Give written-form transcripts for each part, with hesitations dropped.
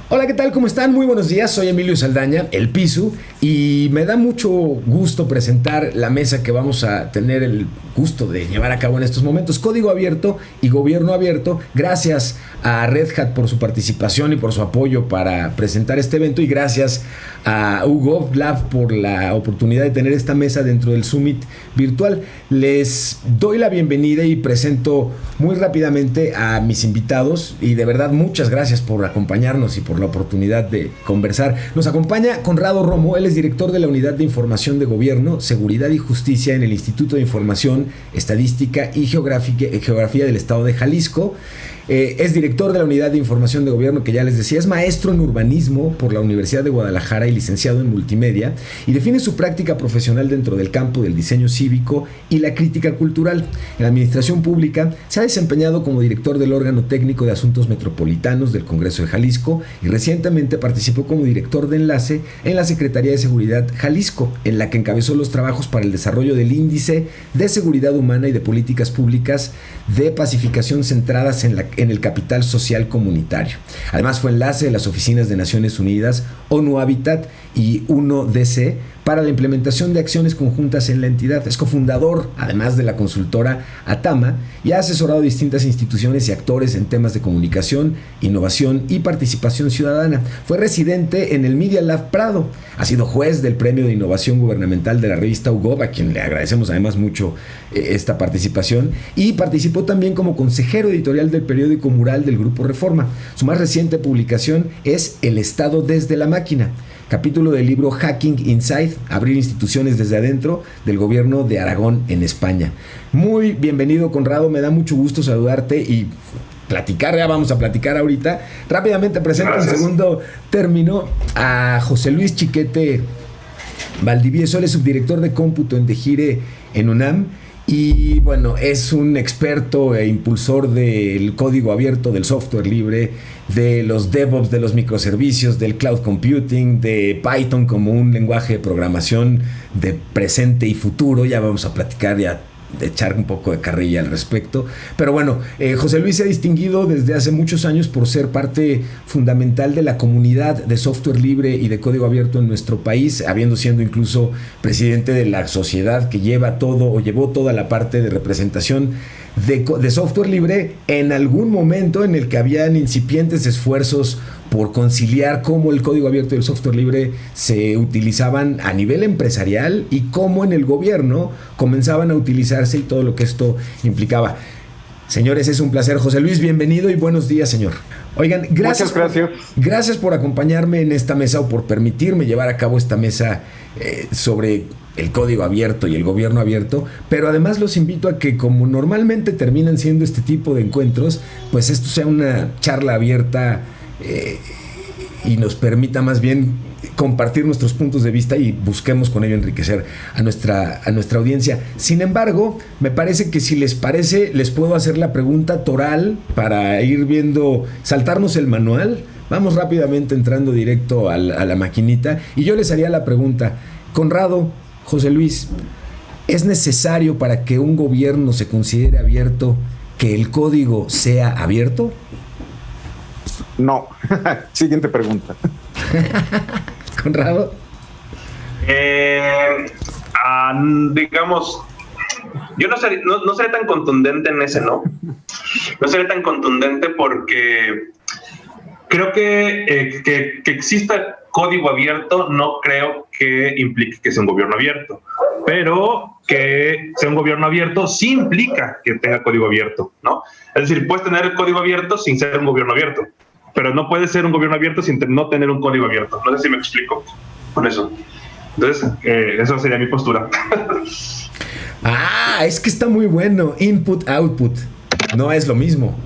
Hola, ¿qué tal? ¿Cómo están? Muy buenos días, soy Emilio Saldaña, el Pisu, y me da mucho gusto presentar la mesa que vamos a tener el gusto de llevar a cabo en estos momentos. Código Abierto y Gobierno Abierto. Gracias a Red Hat por su participación y por su apoyo para presentar este evento, y gracias a UGovLab por la oportunidad de tener esta mesa dentro del Summit virtual. Les doy la bienvenida y presento muy rápidamente a mis invitados, y de verdad muchas gracias por acompañarnos y por la oportunidad de conversar. Nos acompaña Conrado Romo. Él es director de la Unidad de Información de Gobierno, Seguridad y Justicia en el Instituto de Información, Estadística y Geografía del Estado de Jalisco. Es director de la Unidad de Información de Gobierno, que ya les decía, es maestro en urbanismo por la Universidad de Guadalajara y licenciado en multimedia, y define su práctica profesional dentro del campo del diseño cívico y la crítica cultural. En la administración pública se ha desempeñado como director del órgano técnico de asuntos metropolitanos del Congreso de Jalisco, y recientemente participó como director de enlace en la Secretaría de Seguridad Jalisco, en la que encabezó los trabajos para el desarrollo del Índice de Seguridad Humana y de Políticas Públicas de Pacificación centradas en el capital social comunitario. Además fue enlace de las oficinas de Naciones Unidas, ONU Habitat y UNODC para la implementación de acciones conjuntas en la entidad. Es cofundador, además de la consultora Atama, y ha asesorado a distintas instituciones y actores en temas de comunicación, innovación y participación ciudadana. Fue residente en el Media Lab Prado. Ha sido juez del Premio de Innovación Gubernamental de la revista UGov, a quien le agradecemos además mucho esta participación, y participó también como consejero editorial del periódico Mural del Grupo Reforma. Su más reciente publicación es El Estado desde la máquina, capítulo del libro Hacking Inside, abrir instituciones desde adentro, del gobierno de Aragón en España. Muy bienvenido, Conrado, me da mucho gusto saludarte y platicar. Ya vamos a platicar ahorita. Rápidamente presento en segundo término a José Luis Chiquete Valdivieso. Él es subdirector de cómputo en DEGIRE en UNAM, y bueno, es un experto e impulsor del código abierto, del software libre, de los DevOps, de los microservicios, del cloud computing, de Python como un lenguaje de programación de presente y futuro. Ya vamos a platicar, ya de echar un poco de carrilla al respecto. Pero bueno, José Luis se ha distinguido desde hace muchos años por ser parte fundamental de la comunidad de software libre y de código abierto en nuestro país, habiendo sido incluso presidente de la sociedad que llevó toda la parte de representación de software libre en algún momento en el que habían incipientes esfuerzos por conciliar cómo el código abierto y el software libre se utilizaban a nivel empresarial y cómo en el gobierno comenzaban a utilizarse y todo lo que esto implicaba. Señores, es un placer. José Luis, bienvenido y buenos días, señor. Oigan, gracias. Muchas gracias. Gracias por acompañarme en esta mesa, o por permitirme llevar a cabo esta mesa sobre el código abierto y el gobierno abierto, pero además los invito a que, como normalmente terminan siendo este tipo de encuentros, pues esto sea una charla abierta y nos permita más bien compartir nuestros puntos de vista y busquemos con ello enriquecer a nuestra audiencia. Sin embargo, me parece que, si les parece, les puedo hacer la pregunta toral para ir viendo, saltarnos el manual. Vamos rápidamente entrando directo a la maquinita, y yo les haría la pregunta: Conrado, José Luis, ¿es necesario para que un gobierno se considere abierto que el código sea abierto? No. Siguiente pregunta. Conrado. Digamos, yo no seré tan contundente en ese no. No seré tan contundente porque creo que exista código abierto no creo que implique que sea un gobierno abierto, pero que sea un gobierno abierto sí implica que tenga código abierto, ¿no? Es decir, puedes tener el código abierto sin ser un gobierno abierto, pero no puede ser un gobierno abierto sin no tener un código abierto. No sé si me explico con eso. Entonces, eso sería mi postura. Es que está muy bueno. Input, output. No es lo mismo.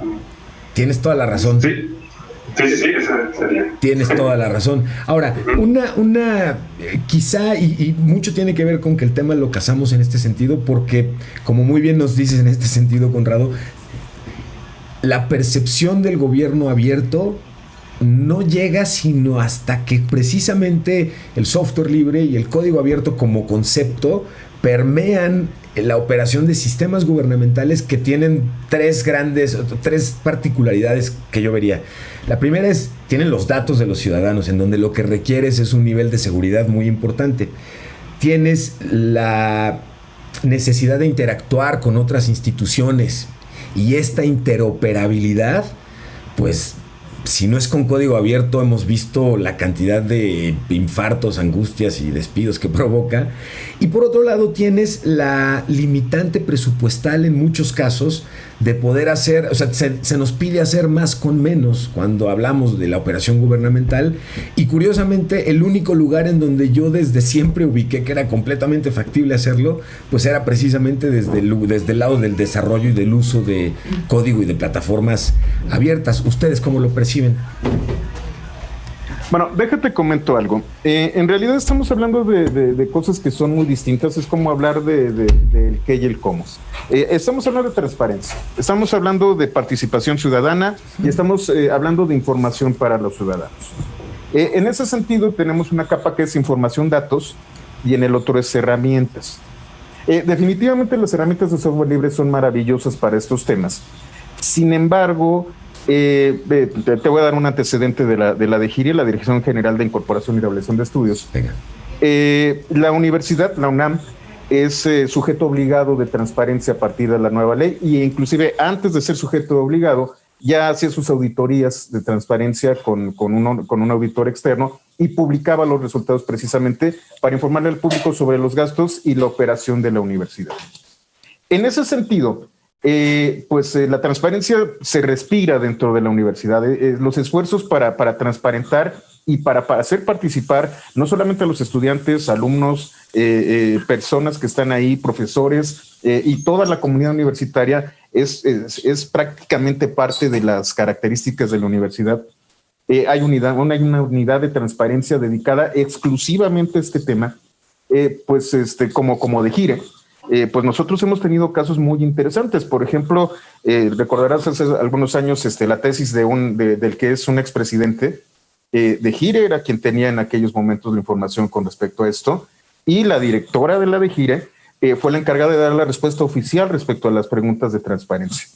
Tienes toda la razón. Sí. Sí, sería. Tienes toda la razón. Ahora, quizá, y mucho tiene que ver con que el tema lo casamos en este sentido, porque, como muy bien nos dices en este sentido, Conrado, la percepción del gobierno abierto no llega sino hasta que precisamente el software libre y el código abierto como concepto permean la operación de sistemas gubernamentales que tienen tres particularidades que yo vería. La primera es, tienen los datos de los ciudadanos, en donde lo que requieres es un nivel de seguridad muy importante. Tienes la necesidad de interactuar con otras instituciones y esta interoperabilidad, pues si no es con código abierto, hemos visto la cantidad de infartos, angustias y despidos que provoca. Y por otro lado tienes la limitante presupuestal en muchos casos de poder hacer, o sea, se nos pide hacer más con menos cuando hablamos de la operación gubernamental, y curiosamente el único lugar en donde yo desde siempre ubiqué que era completamente factible hacerlo, pues era precisamente desde el lado del desarrollo y del uso de código y de plataformas abiertas. ¿Ustedes cómo lo perciben? Bueno, déjate comento algo. En realidad estamos hablando de cosas que son muy distintas. Es como hablar del qué y el cómo. Estamos hablando de transparencia, estamos hablando de participación ciudadana y estamos hablando de información para los ciudadanos. En ese sentido tenemos una capa que es información, datos, y en el otro es herramientas. Definitivamente las herramientas de software libre son maravillosas para estos temas. Sin embargo, te voy a dar un antecedente de la DGIRE, la Dirección General de Incorporación y Revelación de Estudios. La universidad, la UNAM, es sujeto obligado de transparencia a partir de la nueva ley, y inclusive antes de ser sujeto obligado ya hacía sus auditorías de transparencia con un auditor externo y publicaba los resultados precisamente para informarle al público sobre los gastos y la operación de la universidad. En ese sentido, la transparencia se respira dentro de la universidad. Los esfuerzos para transparentar y para hacer participar no solamente a los estudiantes, alumnos, personas que están ahí, profesores y toda la comunidad universitaria es prácticamente parte de las características de la universidad. Hay una unidad de transparencia dedicada exclusivamente a este tema, como DGIRE. Pues nosotros hemos tenido casos muy interesantes. Por ejemplo, recordarás hace algunos años la tesis del que es un expresidente. DGIRE era quien tenía en aquellos momentos la información con respecto a esto, y la directora de la DGIRE fue la encargada de dar la respuesta oficial respecto a las preguntas de transparencia.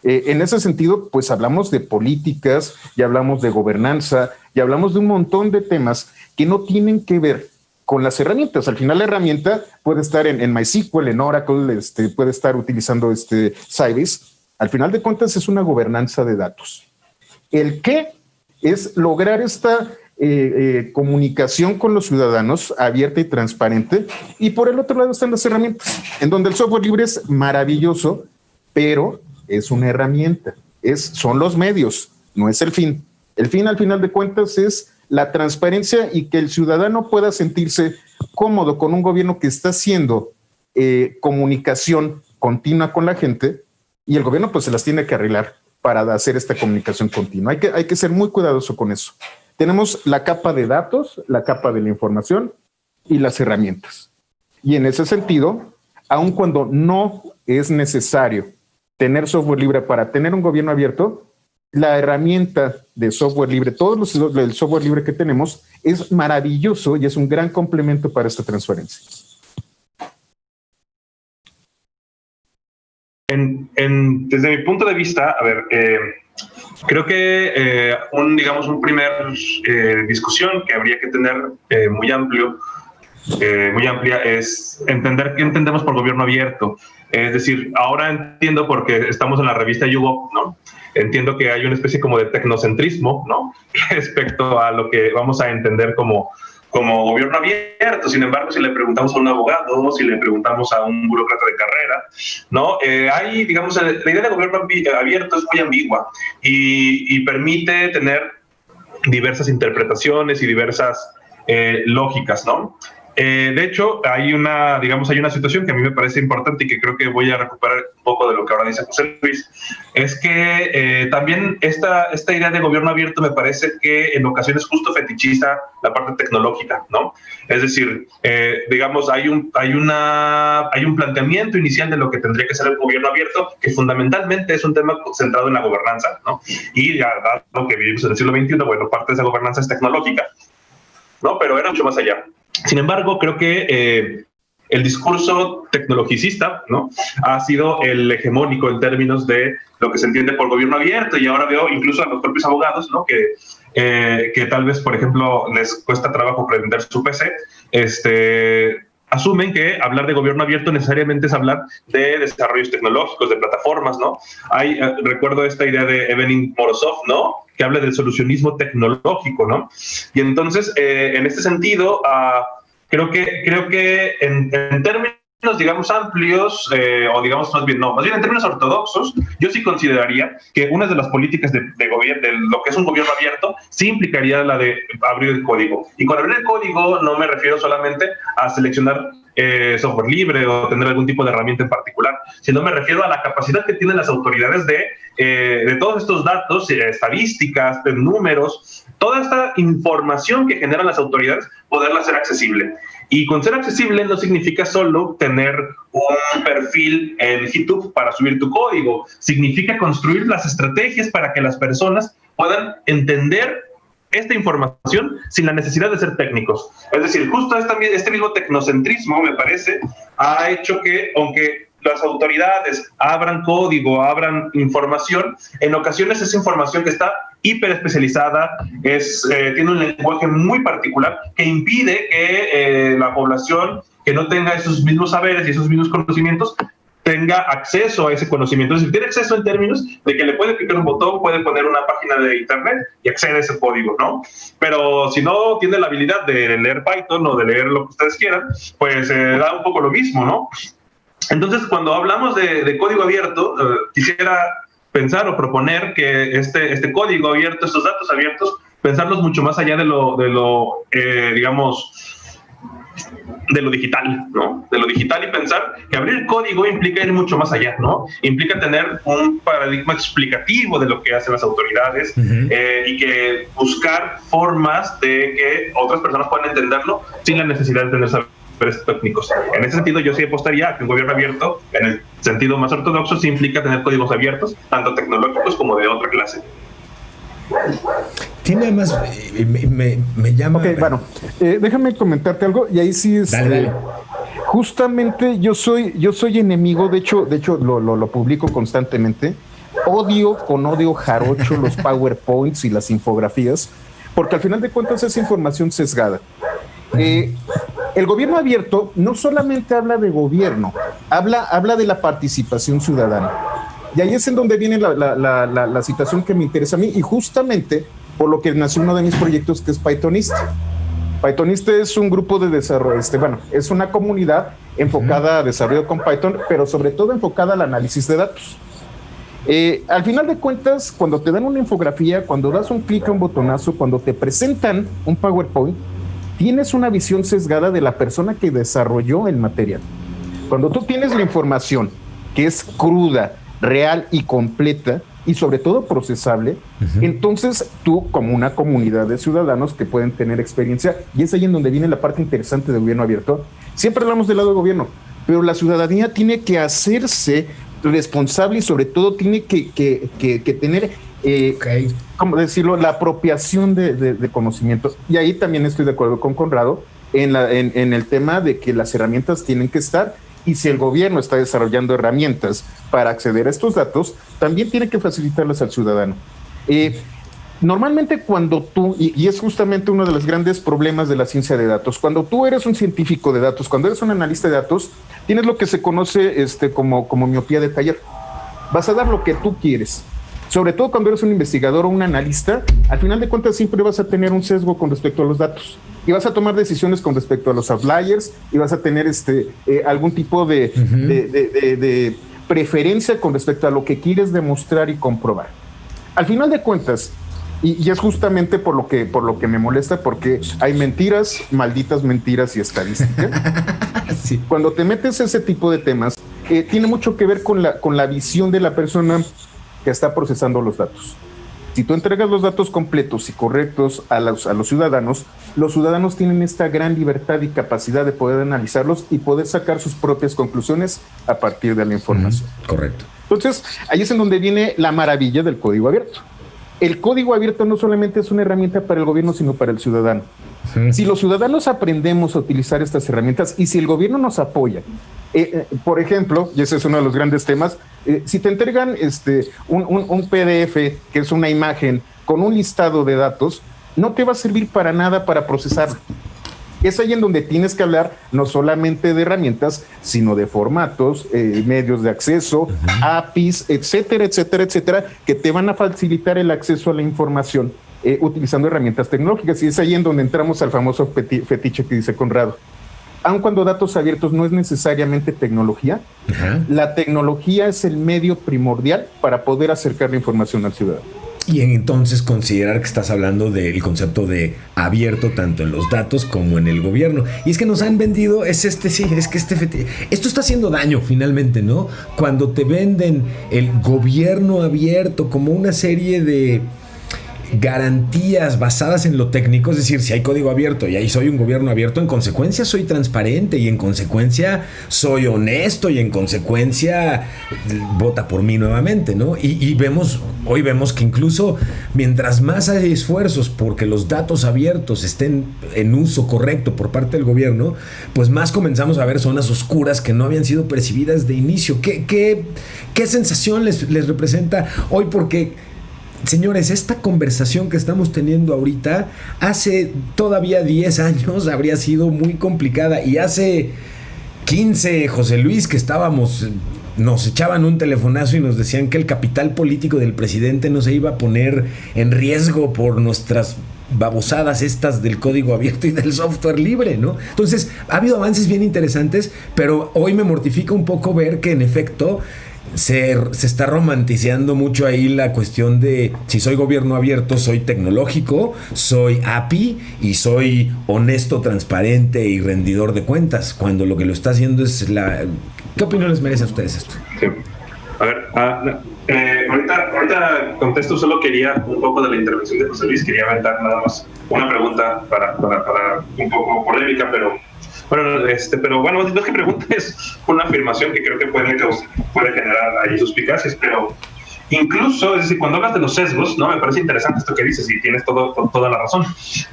En ese sentido, pues hablamos de políticas, ya hablamos de gobernanza, ya hablamos de un montón de temas que no tienen que ver con las herramientas. Al final la herramienta puede estar en MySQL, en Oracle, puede estar utilizando Sybase. Al final de cuentas es una gobernanza de datos. El qué es lograr esta comunicación con los ciudadanos abierta y transparente, y por el otro lado están las herramientas, en donde el software libre es maravilloso, pero es una herramienta, son los medios, no es el fin. El fin, al final de cuentas, es la transparencia y que el ciudadano pueda sentirse cómodo con un gobierno que está haciendo comunicación continua con la gente, y el gobierno pues se las tiene que arreglar para hacer esta comunicación continua. Hay que ser muy cuidadoso con eso. Tenemos la capa de datos, la capa de la información y las herramientas. Y en ese sentido, aun cuando no es necesario tener software libre para tener un gobierno abierto, la herramienta de software libre, el software libre que tenemos es maravilloso y es un gran complemento para esta transferencia. Desde mi punto de vista, a ver, creo que un primer discusión que habría que tener muy amplia es entender qué entendemos por gobierno abierto. Es decir, ahora entiendo, porque estamos en la revista YouGov, ¿no? Entiendo que hay una especie como de tecnocentrismo, ¿no? Respecto a lo que vamos a entender como gobierno abierto. Sin embargo, si le preguntamos a un abogado, si le preguntamos a un burócrata de carrera, ¿no? Hay, digamos, la idea de gobierno abierto es muy ambigua y permite tener diversas interpretaciones y diversas lógicas, ¿no? De hecho, hay una situación que a mí me parece importante y que creo que voy a recuperar un poco de lo que ahora dice José Luis, es que también esta idea de gobierno abierto me parece que en ocasiones justo fetichiza la parte tecnológica, ¿no? Es decir, digamos, hay un planteamiento inicial de lo que tendría que ser el gobierno abierto, que fundamentalmente es un tema centrado en la gobernanza, ¿no? Y ya dado que vivimos en el siglo XXI, bueno, parte de esa gobernanza es tecnológica, ¿no? Pero era mucho más allá. Sin embargo, creo que el discurso tecnologicista, ¿no?, ha sido el hegemónico en términos de lo que se entiende por gobierno abierto, y ahora veo incluso a los propios abogados, ¿no?, que tal vez, por ejemplo, les cuesta trabajo prender su PC, asumen que hablar de gobierno abierto necesariamente es hablar de desarrollos tecnológicos, de plataformas, ¿no? Recuerdo esta idea de Evelyn Morozov, ¿no?, que habla del solucionismo tecnológico, ¿no? Y entonces, en este sentido, creo que en términos, digamos, amplios, o digamos más bien en términos ortodoxos, yo sí consideraría que una de las políticas de gobierno, de lo que es un gobierno abierto, sí implicaría la de abrir el código. Y con abrir el código no me refiero solamente a seleccionar software libre o tener algún tipo de herramienta en particular, sino me refiero a la capacidad que tienen las autoridades de todos estos datos, estadísticas, de números, toda esta información que generan las autoridades, poderla hacer accesible. Y con ser accesible no significa solo tener un perfil en GitHub para subir tu código, significa construir las estrategias para que las personas puedan entender esta información sin la necesidad de ser técnicos. Es decir, justo este mismo tecnocentrismo, me parece, ha hecho que, aunque las autoridades abran código, abran información, en ocasiones esa información que está hiperespecializada, tiene un lenguaje muy particular que impide que la población que no tenga esos mismos saberes y esos mismos conocimientos tenga acceso a ese conocimiento. Es decir, tiene acceso en términos de que le puede picar un botón, puede poner una página de internet y accede a ese código, ¿no? Pero si no tiene la habilidad de leer Python o de leer lo que ustedes quieran, pues da un poco lo mismo, ¿no? Entonces, cuando hablamos de código abierto, quisiera pensar o proponer que este código abierto, estos datos abiertos, pensarlos mucho más allá de lo digital, ¿no? De lo digital, y pensar que abrir código implica ir mucho más allá, ¿no? Implica tener un paradigma explicativo de lo que hacen las autoridades, y que buscar formas de que otras personas puedan entenderlo sin la necesidad de tener saberes técnicos. En ese sentido, yo sí apostaría a que un gobierno abierto, en el sentido más ortodoxo, sí implica tener códigos abiertos, tanto tecnológicos como de otra clase. Tiene además, me llama... Ok, bueno, déjame comentarte algo, y ahí sí es... Dale. Justamente yo soy enemigo, de hecho lo publico constantemente, con odio jarocho los PowerPoints y las infografías, porque al final de cuentas es información sesgada. El gobierno abierto no solamente habla de gobierno, habla de la participación ciudadana. Y ahí es en donde viene la situación que me interesa a mí, y justamente por lo que nació uno de mis proyectos, que es Pythonista. Pythonista es un grupo de desarrollo, es una comunidad enfocada a desarrollo con Python, pero sobre todo enfocada al análisis de datos. Al final de cuentas, cuando te dan una infografía, cuando das un clic a un botonazo, cuando te presentan un PowerPoint, tienes una visión sesgada de la persona que desarrolló el material. Cuando tú tienes la información que es cruda, real y completa, y sobre todo procesable, entonces tú, como una comunidad de ciudadanos que pueden tener experiencia, y es ahí en donde viene la parte interesante del gobierno abierto. Siempre hablamos del lado del gobierno, pero la ciudadanía tiene que hacerse responsable, y sobre todo tiene que tener, ¿cómo decirlo?, la apropiación de conocimiento. Y ahí también estoy de acuerdo con Conrado en el tema de que las herramientas tienen que estar, y si el gobierno está desarrollando herramientas para acceder a estos datos, también tiene que facilitarlas al ciudadano. Normalmente cuando tú, y es justamente uno de los grandes problemas de la ciencia de datos, cuando tú eres un científico de datos, cuando eres un analista de datos, tienes lo que se conoce como miopía de taller. Vas a dar lo que tú quieres. Sobre todo cuando eres un investigador o un analista, al final de cuentas siempre vas a tener un sesgo con respecto a los datos, y vas a tomar decisiones con respecto a los outliers, y vas a tener algún tipo de preferencia con respecto a lo que quieres demostrar y comprobar. Al final de cuentas, Y es justamente por lo que me molesta, porque hay mentiras, malditas mentiras y estadística. Sí. Cuando te metes a ese tipo de temas, tiene mucho que ver con la visión de la persona que está procesando los datos. Si tú entregas los datos completos y correctos a los ciudadanos tienen esta gran libertad y capacidad de poder analizarlos y poder sacar sus propias conclusiones a partir de la información. Correcto. Entonces, ahí es en donde viene la maravilla del código abierto. El código abierto no solamente es una herramienta para el gobierno, sino para el ciudadano. Si los ciudadanos aprendemos a utilizar estas herramientas y si el gobierno nos apoya, por ejemplo, y ese es uno de los grandes temas, si te entregan un PDF, que es una imagen con un listado de datos, no te va a servir para nada para procesarlo. Es ahí en donde tienes que hablar no solamente de herramientas, sino de formatos, medios de acceso, APIs, etcétera, etcétera, etcétera, que te van a facilitar el acceso a la información utilizando herramientas tecnológicas. Y es ahí en donde entramos al famoso fetiche que dice Conrado. Aun cuando datos abiertos no es necesariamente tecnología, la tecnología es el medio primordial para poder acercar la información al ciudadano. Y entonces considerar que estás hablando del concepto de abierto tanto en los datos como en el gobierno. Y es que nos han vendido, esto está haciendo daño finalmente, ¿no? Cuando te venden el gobierno abierto como una serie de garantías basadas en lo técnico, es decir, si hay código abierto y ahí soy un gobierno abierto, en consecuencia soy transparente y en consecuencia soy honesto y en consecuencia vota por mí nuevamente, ¿no? Y hoy vemos que incluso mientras más hay esfuerzos porque los datos abiertos estén en uso correcto por parte del gobierno, pues más comenzamos a ver zonas oscuras que no habían sido percibidas de inicio. ¿Qué sensación les representa hoy? Porque señores, esta conversación que estamos teniendo ahorita, hace todavía 10 años habría sido muy complicada. Y hace 15, José Luis, que nos echaban un telefonazo y nos decían que el capital político del presidente no se iba a poner en riesgo por nuestras babosadas estas del código abierto y del software libre, ¿no? Entonces, ha habido avances bien interesantes, pero hoy me mortifica un poco ver que en efecto se está romantizando mucho ahí la cuestión de si soy gobierno abierto, soy tecnológico, soy API y soy honesto, transparente y rendidor de cuentas, cuando lo que lo está haciendo es ¿Qué opinión les merece a ustedes esto? Sí. A ver, ahorita contesto, solo quería un poco de la intervención de José Luis, quería aventar nada más una pregunta para un poco polémica, pero bueno, no es que pregunte, es una afirmación que creo que puede generar ahí suspicacias, pero incluso, es decir, cuando hablas de los sesgos, ¿no? Me parece interesante esto que dices y tienes toda la razón,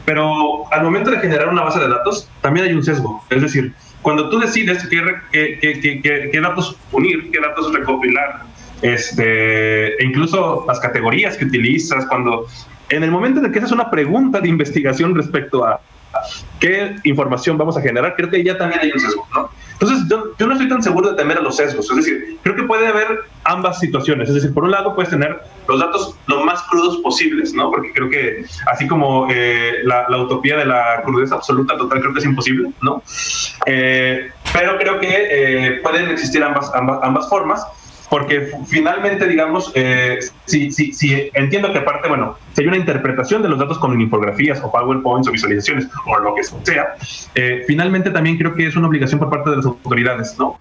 pero al momento de generar una base de datos, también hay un sesgo, es decir, cuando tú decides qué datos unir, qué datos recopilar, e incluso las categorías que utilizas, en el momento en el que haces una pregunta de investigación respecto a qué información vamos a generar, creo que ya también hay un sesgo, ¿no? Entonces, yo no estoy tan seguro de temer a los sesgos, es decir, creo que puede haber ambas situaciones, es decir, por un lado puedes tener los datos lo más crudos posibles, ¿no? Porque creo que, así como la utopía de la crudeza absoluta total, creo que es imposible, ¿no? Pero creo que pueden existir ambas formas, porque finalmente, digamos, si entiendo que aparte, bueno, si hay una interpretación de los datos con infografías o PowerPoints o visualizaciones o lo que sea, finalmente también creo que es una obligación por parte de las autoridades, ¿no?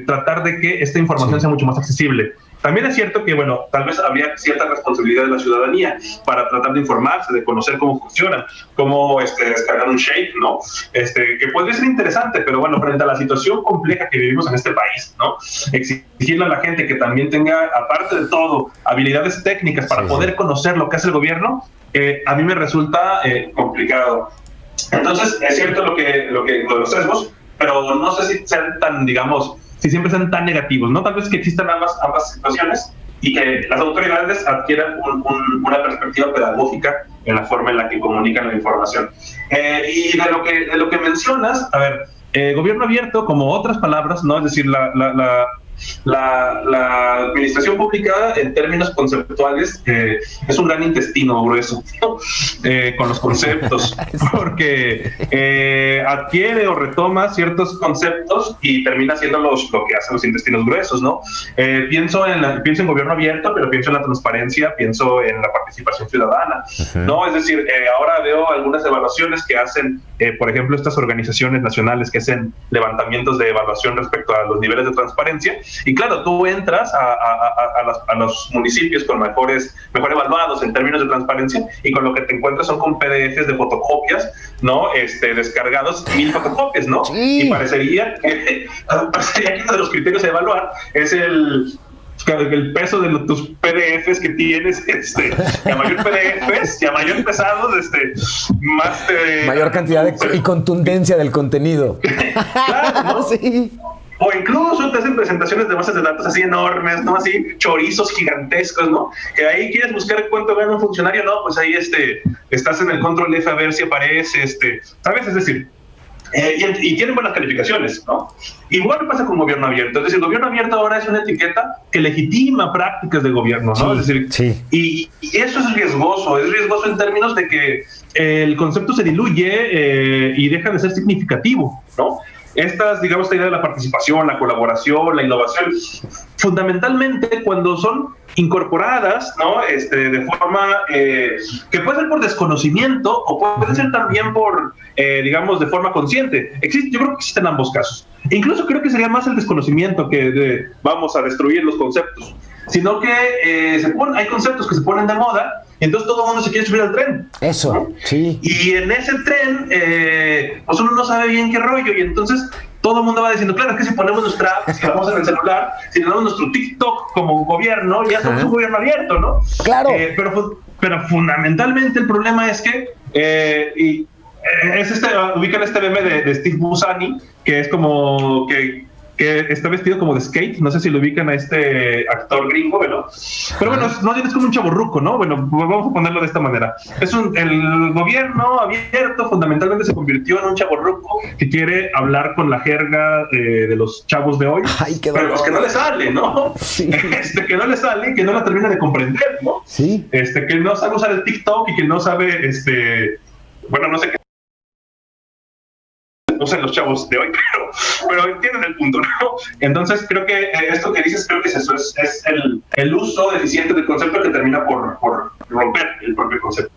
Tratar de que esta información sea mucho más accesible. También es cierto que, bueno, tal vez habría cierta responsabilidad de la ciudadanía para tratar de informarse, de conocer cómo funcionan, cómo descargar un shape, ¿no? Que podría ser interesante, pero bueno, frente a la situación compleja que vivimos en este país, ¿no? Exigirle a la gente que también tenga, aparte de todo, habilidades técnicas para poder conocer lo que hace el gobierno, a mí me resulta complicado. Entonces, es cierto lo de los sesgos, pero no sé si sean tan, digamos, si siempre sean tan negativos, ¿no? Tal vez que existan ambas situaciones y que las autoridades adquieran una perspectiva pedagógica en la forma en la que comunican la información. Y de lo que mencionas, a ver, gobierno abierto, como otras palabras, ¿no? Es decir, La administración pública, en términos conceptuales, es un gran intestino grueso, ¿no? Con los conceptos, porque adquiere o retoma ciertos conceptos y termina siendo lo que hacen los intestinos gruesos, ¿no? Pienso en gobierno abierto, pero pienso en la transparencia, pienso en la participación ciudadana, ¿no? Es decir, ahora veo algunas evaluaciones que hacen, por ejemplo, estas organizaciones nacionales que hacen levantamientos de evaluación respecto a los niveles de transparencia. Y claro, tú entras a los municipios con mejor evaluados en términos de transparencia, y con lo que te encuentras son con PDFs de fotocopias, ¿no? Descargados 1000 fotocopias, ¿no? Sí. Y parecería que uno de los criterios a evaluar es el peso de tus PDFs que tienes, y a mayor PDFs y a mayor pesados, más mayor cantidad y contundencia del contenido. Claro, ¿no? Sí. O incluso te hacen presentaciones de bases de datos así enormes, ¿no? Así chorizos gigantescos, ¿no? Que ahí quieres buscar cuánto gana un funcionario, no, pues ahí estás en el control F a ver si aparece, ¿sabes? Es decir, y tienen buenas calificaciones, ¿no? Igual pasa con gobierno abierto. Es decir, el gobierno abierto ahora es una etiqueta que legitima prácticas de gobierno, ¿no? Sí, es decir, sí. Y eso es riesgoso en términos de que el concepto se diluye y deja de ser significativo, ¿no? Esta idea de la participación, la colaboración, la innovación, fundamentalmente cuando son incorporadas, ¿no? De forma que puede ser por desconocimiento o puede ser también por, de forma consciente. Yo creo que existen ambos casos. E incluso creo que sería más el desconocimiento que vamos a destruir los conceptos, sino que hay conceptos que se ponen de moda. Entonces todo el mundo se quiere subir al tren. Eso, ¿no? Sí. Y en ese tren, pues uno no sabe bien qué rollo, y entonces todo el mundo va diciendo, claro, es que si ponemos nuestra app, si vamos en el celular, si tenemos nuestro TikTok como gobierno, ya somos un gobierno abierto, ¿no? Claro. Pero fundamentalmente el problema es que, ubican este meme de Steve Buscemi, que es como que está vestido como de skate, no sé si lo ubican a este actor gringo, ¿no? Pero bueno, no es como un chavorruco, ¿no? Bueno, vamos a ponerlo de esta manera. El gobierno abierto fundamentalmente se convirtió en un chavorruco que quiere hablar con la jerga de los chavos de hoy. Ay, pero pues que no le sale, ¿no? Sí. Que no le sale, que no la termina de comprender, ¿no? Sí. Que no sabe usar el TikTok y que no sabe, bueno, no sé qué. No sé los chavos de hoy, pero entienden el punto, ¿no? Entonces creo que esto que dices, creo que es eso, es el uso deficiente del concepto que termina por romper el propio concepto.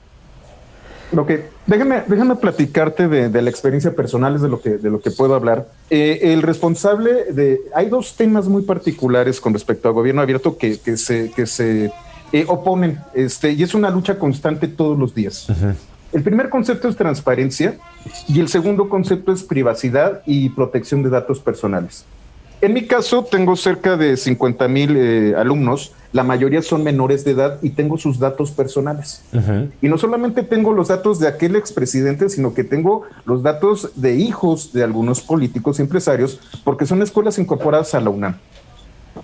Ok, déjame platicarte de la experiencia personal, es de lo que puedo hablar. El responsable hay dos temas muy particulares con respecto al gobierno abierto que se oponen, y es una lucha constante todos los días. Uh-huh. El primer concepto es transparencia y el segundo concepto es privacidad y protección de datos personales. En mi caso, tengo cerca de 50,000 alumnos, la mayoría son menores de edad y tengo sus datos personales. Uh-huh. Y no solamente tengo los datos de aquel expresidente, sino que tengo los datos de hijos de algunos políticos y empresarios, porque son escuelas incorporadas a la UNAM.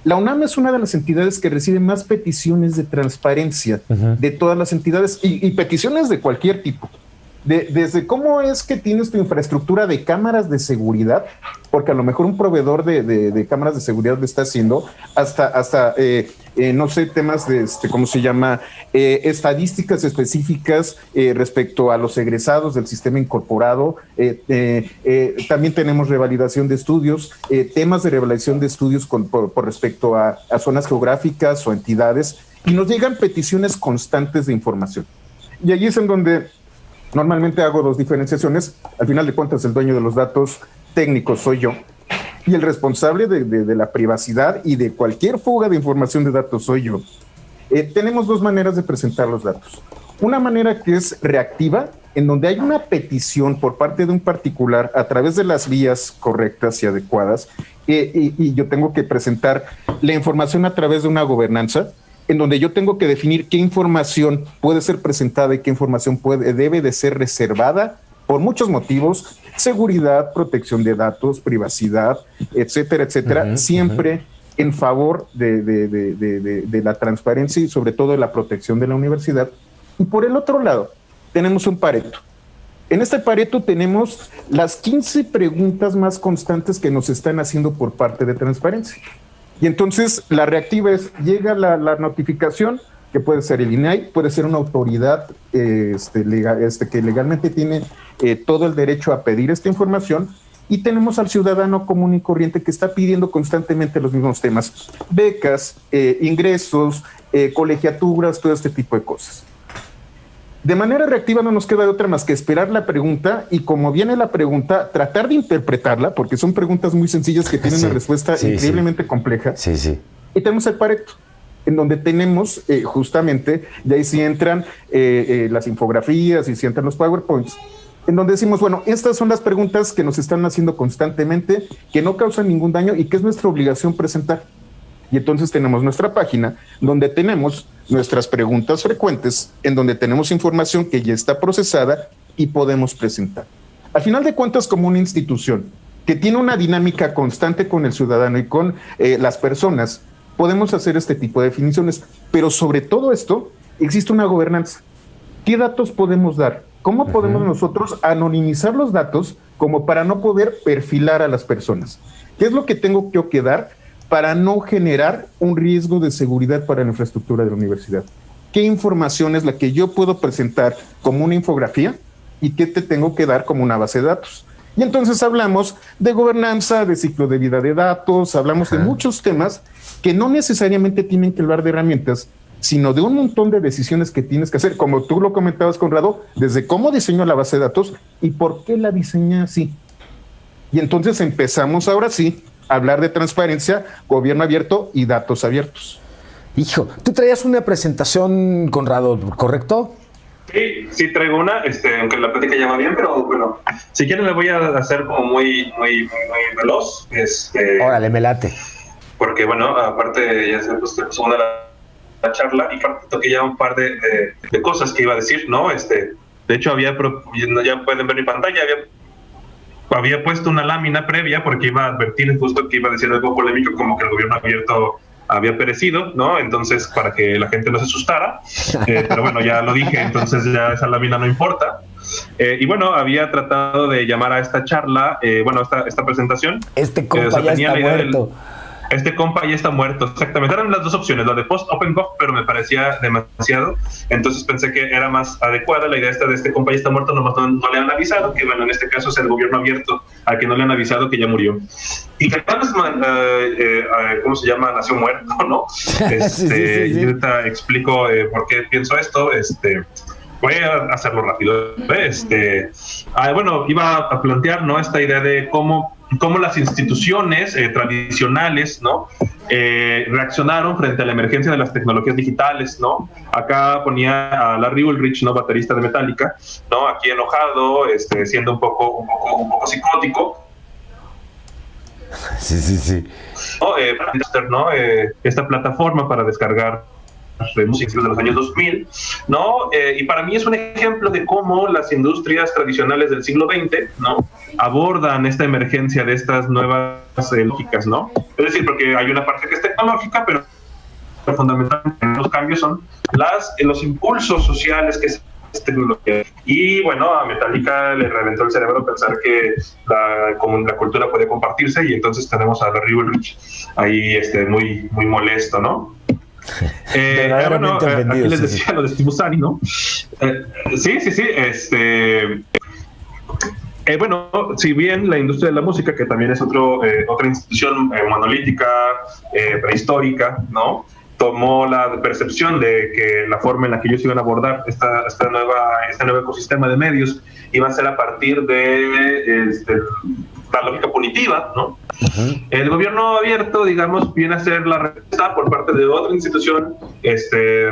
La UNAM es una de las entidades que recibe más peticiones de transparencia de todas las entidades y peticiones de cualquier tipo. Desde cómo es que tienes tu infraestructura de cámaras de seguridad, porque a lo mejor un proveedor de cámaras de seguridad lo está haciendo, hasta no sé, temas de, ¿cómo se llama? Estadísticas específicas respecto a los egresados del sistema incorporado. También tenemos revalidación de estudios, temas de revalidación de estudios por respecto a zonas geográficas o entidades, y nos llegan peticiones constantes de información. Y allí es en donde normalmente hago dos diferenciaciones. Al final de cuentas, el dueño de los datos técnicos soy yo, y el responsable de la privacidad y de cualquier fuga de información de datos soy yo. Tenemos dos maneras de presentar los datos. Una manera que es reactiva, en donde hay una petición por parte de un particular a través de las vías correctas y adecuadas, y yo tengo que presentar la información a través de una gobernanza, en donde yo tengo que definir qué información puede ser presentada y qué información debe de ser reservada por muchos motivos: seguridad, protección de datos, privacidad, etcétera, etcétera, siempre en favor de la transparencia y sobre todo de la protección de la universidad. Y por el otro lado, tenemos un Pareto. En este Pareto tenemos las 15 preguntas más constantes que nos están haciendo por parte de transparencia. Y entonces la reactiva es, llega la notificación, que puede ser el INAI, puede ser una autoridad legal, que legalmente tiene todo el derecho a pedir esta información, y tenemos al ciudadano común y corriente que está pidiendo constantemente los mismos temas, becas, ingresos, colegiaturas, todo este tipo de cosas. De manera reactiva no nos queda de otra más que esperar la pregunta, y como viene la pregunta, tratar de interpretarla, porque son preguntas muy sencillas que tienen una respuesta increíblemente compleja. Y tenemos el Pareto, en donde tenemos justamente, y ahí sí entran las infografías y sí entran los PowerPoints, en donde decimos, bueno, estas son las preguntas que nos están haciendo constantemente, que no causan ningún daño y que es nuestra obligación presentar. Y entonces tenemos nuestra página donde tenemos nuestras preguntas frecuentes, en donde tenemos información que ya está procesada y podemos presentar. Al final de cuentas, como una institución que tiene una dinámica constante con el ciudadano y con las personas, podemos hacer este tipo de definiciones. Pero sobre todo esto, existe una gobernanza. ¿Qué datos podemos dar? ¿Cómo podemos nosotros anonimizar los datos como para no poder perfilar a las personas? ¿Qué es lo que tengo que dar para no generar un riesgo de seguridad para la infraestructura de la universidad? ¿Qué información es la que yo puedo presentar como una infografía y qué te tengo que dar como una base de datos? Y entonces hablamos de gobernanza, de ciclo de vida de datos, hablamos de muchos temas que no necesariamente tienen que hablar de herramientas, sino de un montón de decisiones que tienes que hacer, como tú lo comentabas, Conrado, desde cómo diseño la base de datos y por qué la diseñé así. Y entonces empezamos ahora sí a hablar de transparencia, gobierno abierto y datos abiertos. Hijo, tú traías una presentación, Conrado, ¿correcto? Sí traigo una, aunque la plática ya va bien, pero bueno, si quieren le voy a hacer como muy veloz. Órale, me late. Porque bueno, aparte ya se puso una la charla y toqué ya un par de cosas que iba a decir, ¿no? De hecho, ya pueden ver mi pantalla, había puesto una lámina previa porque iba a advertir justo que iba a decir algo polémico, como que el gobierno abierto había perecido, ¿no? Entonces, para que la gente no se asustara, pero bueno, ya lo dije, entonces ya esa lámina no importa. Y bueno, había tratado de llamar a esta charla, esta presentación. Este compa ya está muerto. Este compa ya está muerto, exactamente. Eran las dos opciones, la de post-OpenGov, pero me parecía demasiado. Entonces pensé que era más adecuada la idea de este compa ya está muerto, nomás no le han avisado, que bueno, en este caso es el gobierno abierto al que no le han avisado que ya murió. Y que tal vez, ¿cómo se llama? Nació muerto, ¿no? Sí. Yo ahorita explico por qué pienso esto. Voy a hacerlo rápido. Bueno, iba a plantear, ¿no?, esta idea de cómo las instituciones tradicionales, ¿no?, reaccionaron frente a la emergencia de las tecnologías digitales, ¿no? Acá ponía a Larry Ulrich, ¿no?, baterista de Metallica, ¿no?, aquí enojado, siendo un poco psicótico. Sí. ¿No? Esta plataforma para descargar de música de los años 2000, ¿no? Y para mí es un ejemplo de cómo las industrias tradicionales del siglo XX, ¿no?, abordan esta emergencia de estas nuevas lógicas, ¿no? Es decir, porque hay una parte que es tecnológica, pero fundamentalmente los cambios son los impulsos sociales que es tecnología. Y bueno, a Metallica le reventó el cerebro pensar que la cultura puede compartirse, y entonces tenemos a Larry Ulrich ahí muy molesto, ¿no? Bueno, aquí les decía lo de Steve Buscemi, ¿no? Sí. Bueno, si bien la industria de la música, que también es otra institución monolítica, prehistórica, ¿no?, tomó la percepción de que la forma en la que ellos iban a abordar este nuevo ecosistema de medios iba a ser a partir de la lógica punitiva, ¿no? El gobierno abierto, digamos, viene a ser la respuesta por parte de otra institución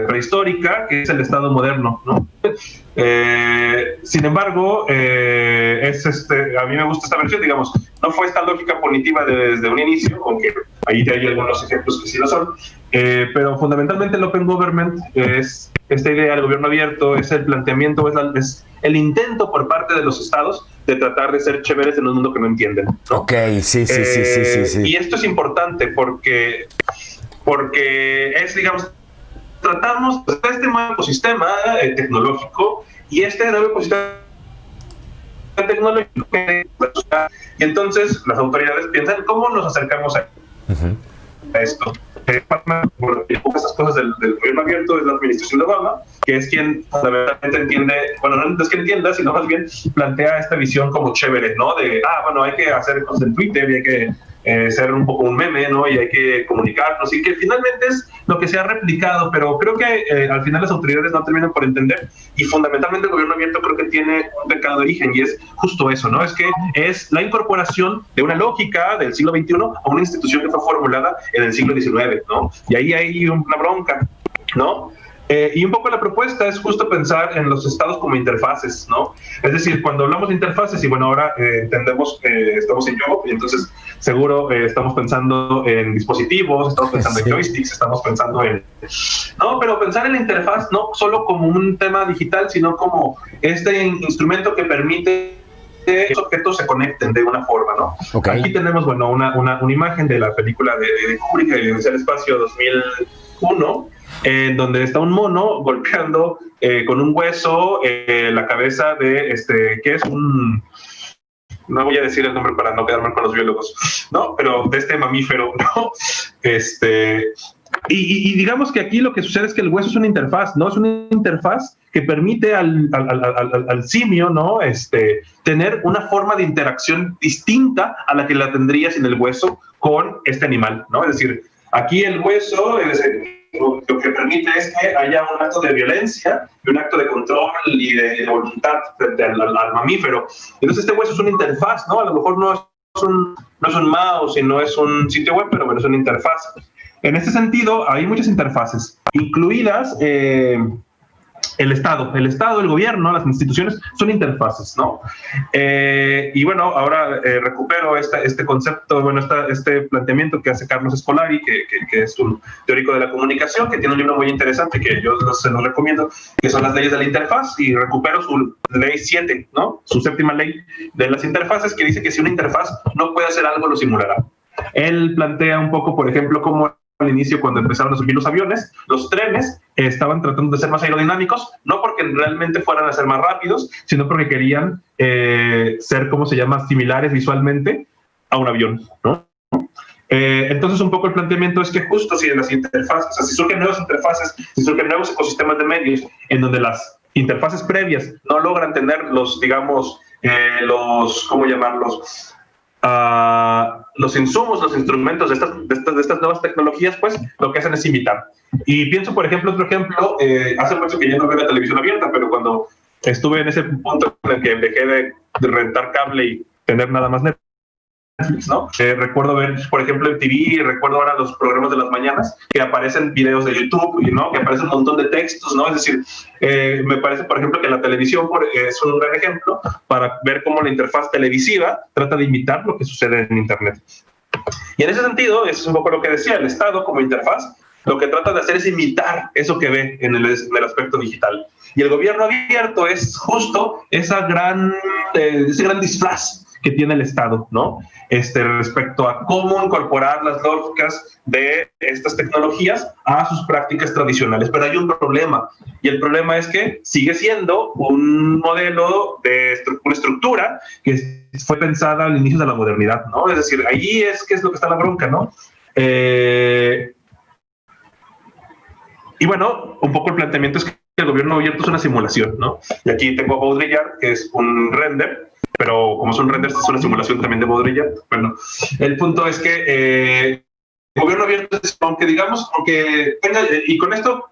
prehistórica, que es el Estado moderno, ¿no? Sin embargo, a mí me gusta esta versión, digamos, no fue esta lógica punitiva desde un inicio, aunque ahí hay algunos ejemplos que sí lo son, pero fundamentalmente el Open Government es esta idea del gobierno abierto, es el planteamiento, es el intento por parte de los estados de tratar de ser chéveres en un mundo que no entienden, ¿no? Ok, sí. Y esto es importante porque es, digamos, tratamos este nuevo ecosistema tecnológico y este nuevo ecosistema tecnológico, y entonces las autoridades piensan cómo nos acercamos a él. esto. Bueno, estas cosas del gobierno abierto es la administración de Obama, que es quien fundamentalmente entiende, bueno, no es que entienda, sino más bien plantea esta visión como chévere, ¿no? De, bueno, hay que hacer cosas en Twitter y hay que ser un poco un meme, ¿no? Y hay que comunicarnos, y que finalmente es lo que se ha replicado, pero creo que al final las autoridades no terminan por entender, y fundamentalmente el gobierno abierto creo que tiene un pecado de origen, y es justo eso, ¿no? Es que es la incorporación de una lógica del siglo XXI a una institución que fue formulada en el siglo XIX, ¿no? Y ahí hay una bronca, ¿no? Y un poco la propuesta es justo pensar en los estados como interfaces, ¿no? Es decir, cuando hablamos de interfaces, y bueno, ahora entendemos que estamos en yo, y entonces seguro estamos pensando en dispositivos, estamos pensando en joysticks, estamos pensando en... No, pero pensar en la interfaz no solo como un tema digital, sino como este instrumento que permite que los objetos se conecten de una forma, ¿no? Okay. Aquí tenemos, bueno, una imagen de la película de Kubrick, el Espacio 2001, en donde está un mono golpeando con un hueso la cabeza de que es un... No voy a decir el nombre para no quedarme con los biólogos, ¿no? Pero de este mamífero, ¿no? Y digamos que aquí lo que sucede es que el hueso es una interfaz, ¿no? Es una interfaz que permite al simio, ¿no? Tener una forma de interacción distinta a la que la tendría sin el hueso con este animal, ¿no? Es decir, aquí el hueso lo que permite es que haya un acto de violencia y un acto de control y de voluntad frente al mamífero. Entonces este hueso es una interfaz, ¿no? A lo mejor no es un mouse y no es un sitio web, pero bueno, es una interfaz. En este sentido, hay muchas interfaces, incluidas el Estado, el gobierno, las instituciones son interfaces, ¿no? Y bueno, ahora recupero este concepto, bueno, este planteamiento que hace Carlos Escolari, que es un teórico de la comunicación, que tiene un libro muy interesante que yo se los recomiendo, que son las leyes de la interfaz, y recupero su ley 7, ¿no? Su séptima ley de las interfaces, que dice que si una interfaz no puede hacer algo, lo simulará. Él plantea un poco, por ejemplo, cómo al inicio, cuando empezaron a subir los aviones, los trenes estaban tratando de ser más aerodinámicos, no porque realmente fueran a ser más rápidos, sino porque querían ser, ¿cómo se llama?, similares visualmente a un avión, ¿no? Entonces, un poco el planteamiento es que justo si en las interfaces, o sea, si surgen nuevas interfaces, si surgen nuevos ecosistemas de medios, en donde las interfaces previas no logran tener los, digamos, ¿cómo llamarlos?, los insumos, los instrumentos de estas nuevas tecnologías, pues lo que hacen es imitar. Y pienso, por ejemplo, otro ejemplo, hace mucho que ya no veo la televisión abierta, pero cuando estuve en ese punto en el que dejé de rentar cable y tener nada más Netflix, ¿no? Recuerdo ver, por ejemplo, en TV, recuerdo ahora los programas de las mañanas, que aparecen videos de YouTube, ¿no? Que aparecen un montón de textos, ¿no? Es decir, me parece, por ejemplo, que la televisión es un gran ejemplo para ver cómo la interfaz televisiva trata de imitar lo que sucede en Internet. Y en ese sentido, eso es un poco lo que decía, el Estado como interfaz, lo que trata de hacer es imitar eso que ve en el aspecto digital. Y el gobierno abierto es justo ese gran disfraz que tiene el Estado, ¿no? Respecto a cómo incorporar las lógicas de estas tecnologías a sus prácticas tradicionales. Pero hay un problema, y el problema es que sigue siendo un modelo de una estructura que fue pensada al inicio de la modernidad, ¿no? Es decir, ahí es que es lo que está la bronca, ¿no? Y bueno, un poco el planteamiento es que el gobierno abierto es una simulación, ¿no? Y aquí tengo a Baudrillard, que es un render, pero como son renders, es una simulación también de Baudrillard. Bueno, el punto es que el gobierno abierto, aunque tenga, y con esto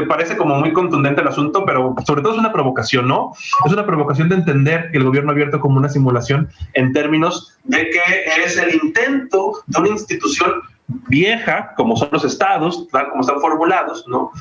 parece como muy contundente el asunto, pero sobre todo es una provocación, ¿no? Es una provocación de entender el gobierno abierto como una simulación en términos de que es el intento de una institución vieja, como son los estados, tal como están formulados, ¿no?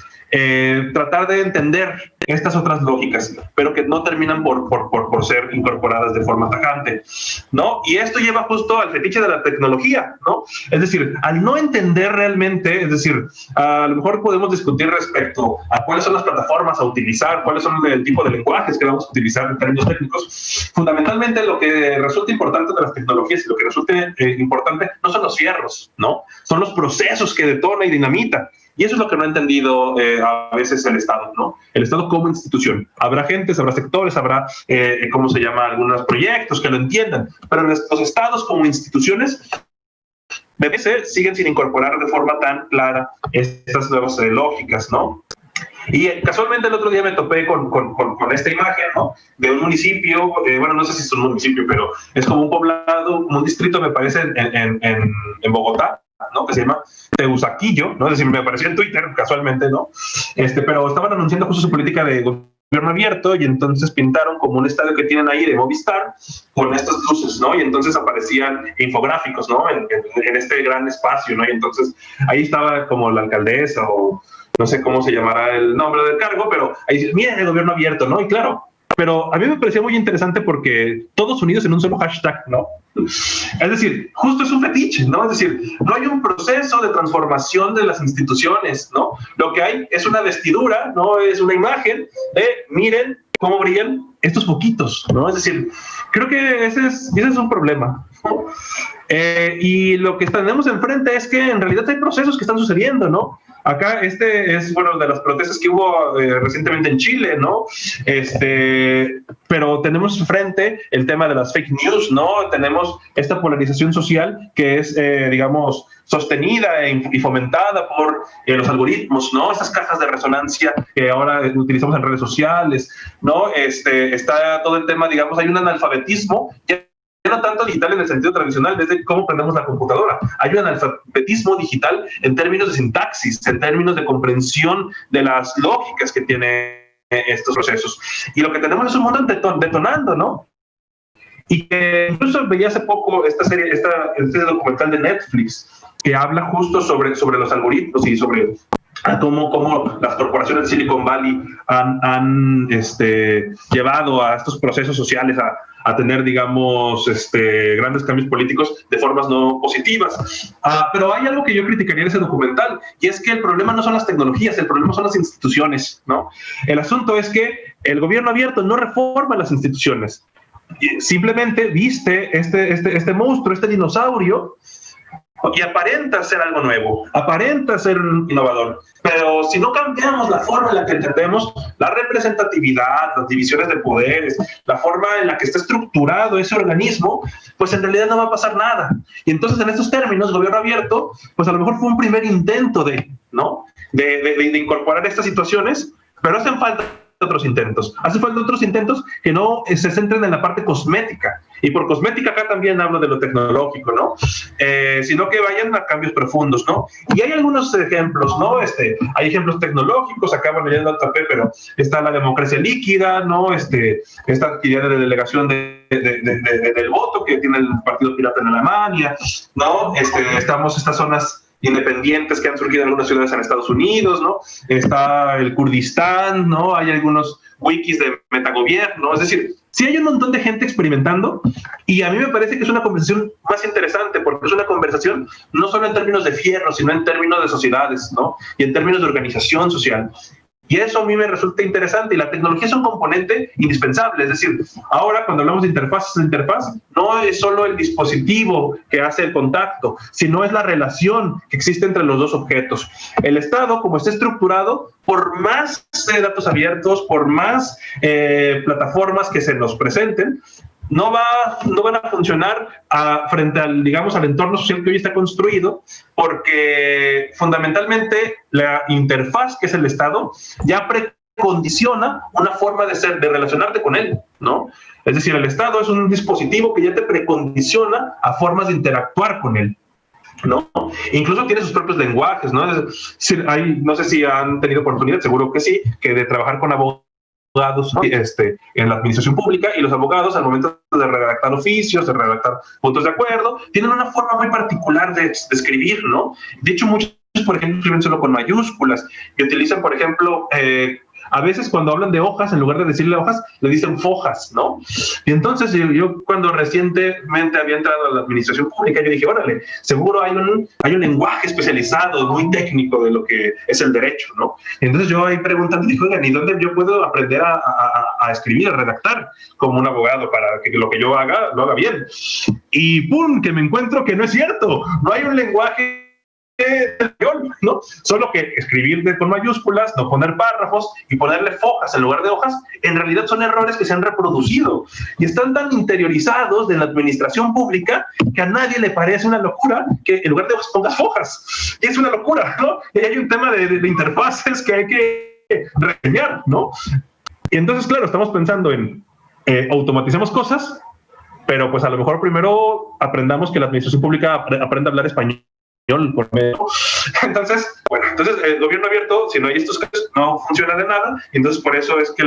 Tratar de entender estas otras lógicas, pero que no terminan por ser incorporadas de forma tajante, ¿no? Y esto lleva justo al fetiche de la tecnología, ¿no? Es decir, al no entender realmente, es decir, a lo mejor podemos discutir respecto a cuáles son las plataformas a utilizar, cuáles son el tipo de lenguajes que vamos a utilizar en términos técnicos. Fundamentalmente, lo que resulta importante de las tecnologías y lo que resulta importante no son los fierros, ¿no? Son los procesos que detona y dinamita. Y eso es lo que no ha entendido a veces el Estado, ¿no? El Estado como institución. Habrá gentes, habrá sectores, habrá, ¿cómo se llama?, algunos proyectos que lo entiendan, pero los estados como instituciones BBC siguen sin incorporar de forma tan clara estas nuevas lógicas, ¿no? Y casualmente el otro día me topé con esta imagen, ¿no? De un municipio, bueno, no sé si es un municipio, pero es como un poblado, un distrito, me parece, en Bogotá, ¿no? Que se llama Teusaquillo, ¿no? Es decir, me apareció en Twitter casualmente, ¿no? Pero estaban anunciando justo su política de gobierno abierto y entonces pintaron como un estadio que tienen ahí de Movistar con estas luces, ¿no? Y entonces aparecían infográficos, ¿no? En este gran espacio, ¿no? Y entonces ahí estaba como la alcaldesa o no sé cómo se llamará el nombre del cargo, pero ahí dice, miren el gobierno abierto, ¿no? Y claro, pero a mí me parecía muy interesante porque todos unidos en un solo hashtag, ¿no? Es decir, justo es un fetiche, ¿no? Es decir, no hay un proceso de transformación de las instituciones, ¿no? Lo que hay es una vestidura, ¿no? Es una imagen de, miren cómo brillan estos poquitos, ¿no? Es decir, creo que ese es un problema, ¿no? Y lo que tenemos enfrente es que en realidad hay procesos que están sucediendo, ¿no? Acá es, bueno, de las protestas que hubo recientemente en Chile, ¿no? Pero tenemos frente el tema de las fake news, ¿no? Tenemos esta polarización social que es, digamos, sostenida y fomentada por los algoritmos, ¿no? Esas cajas de resonancia que ahora utilizamos en redes sociales, ¿no? Está todo el tema, digamos, hay un analfabetismo no tanto digital en el sentido tradicional, desde cómo prendemos la computadora. Hay un analfabetismo digital en términos de sintaxis, en términos de comprensión de las lógicas que tiene estos procesos. Y lo que tenemos es un mundo detonando, ¿no? Y que incluso veía hace poco este documental de Netflix que habla justo sobre los algoritmos y sobre cómo las corporaciones de Silicon Valley han llevado a estos procesos sociales a tener, digamos, grandes cambios políticos de formas no positivas. Pero hay algo que yo criticaría en ese documental, y es que el problema no son las tecnologías, el problema son las instituciones, ¿no? El asunto es que el gobierno abierto no reforma las instituciones, simplemente viste este monstruo, este dinosaurio, y aparenta ser algo nuevo, aparenta ser innovador, pero si no cambiamos la forma en la que entendemos la representatividad, las divisiones de poderes, la forma en la que está estructurado ese organismo, pues en realidad no va a pasar nada. Y entonces en estos términos, gobierno abierto, pues a lo mejor fue un primer intento de incorporar estas situaciones, pero hacen falta otros intentos que no se centren en la parte cosmética, y por cosmética acá también hablo de lo tecnológico, ¿no? Sino que vayan a cambios profundos, ¿no? Y hay algunos ejemplos, ¿no? Hay ejemplos tecnológicos, acá, bueno, ya en el tapé, pero está la democracia líquida, ¿no? Esta actividad de delegación del voto que tiene el Partido Pirata en Alemania, ¿no? Estamos estas zonas independientes que han surgido en algunas ciudades en Estados Unidos, ¿no? Está el Kurdistán, ¿no? Hay algunos wikis de metagobierno, es decir, sí hay un montón de gente experimentando, y a mí me parece que es una conversación más interesante, porque es una conversación no solo en términos de fierro, sino en términos de sociedades, ¿no? Y en términos de organización social. Y eso a mí me resulta interesante, y la tecnología es un componente indispensable. Es decir, ahora cuando hablamos de interfaz, no es solo el dispositivo que hace el contacto, sino es la relación que existe entre los dos objetos. El Estado, como está estructurado, por más datos abiertos, por más plataformas que se nos presenten, no van a funcionar frente al, digamos, al entorno social que hoy está construido, porque fundamentalmente la interfaz, que es el Estado, ya precondiciona una forma de ser, de relacionarte con él, ¿no? Es decir, el Estado es un dispositivo que ya te precondiciona a formas de interactuar con él, ¿no? Incluso tiene sus propios lenguajes, ¿no? Es decir, no sé si han tenido oportunidad, seguro que sí, que de trabajar con abogados, ¿no? En la administración pública, y los abogados al momento de redactar oficios, de redactar puntos de acuerdo, tienen una forma muy particular de escribir, ¿no? De hecho, muchos, por ejemplo, escriben solo con mayúsculas y utilizan, por ejemplo, a veces cuando hablan de hojas, en lugar de decirle hojas, le dicen fojas, ¿no? Y entonces yo cuando recientemente había entrado a la administración pública, yo dije, órale, seguro hay un lenguaje especializado, muy técnico de lo que es el derecho, ¿no? Y entonces yo ahí preguntando, dije, oigan, ¿y dónde yo puedo aprender a escribir, a redactar como un abogado para que lo que yo haga, lo haga bien? Y ¡pum!, que me encuentro que no es cierto. No hay un lenguaje ¿no? Solo que escribir con mayúsculas, no poner párrafos y ponerle fojas en lugar de hojas, en realidad son errores que se han reproducido y están tan interiorizados de la administración pública que a nadie le parece una locura que en lugar de hojas pongas fojas. Y es una locura, ¿no? Y hay un tema de interfaces que hay que reseñar, ¿no? Y entonces, claro, estamos pensando en automaticemos cosas, pero pues a lo mejor primero aprendamos que la administración pública aprenda a hablar español por medio. Entonces, bueno, el gobierno abierto, si no hay estos casos, no funciona de nada. Y entonces por eso es que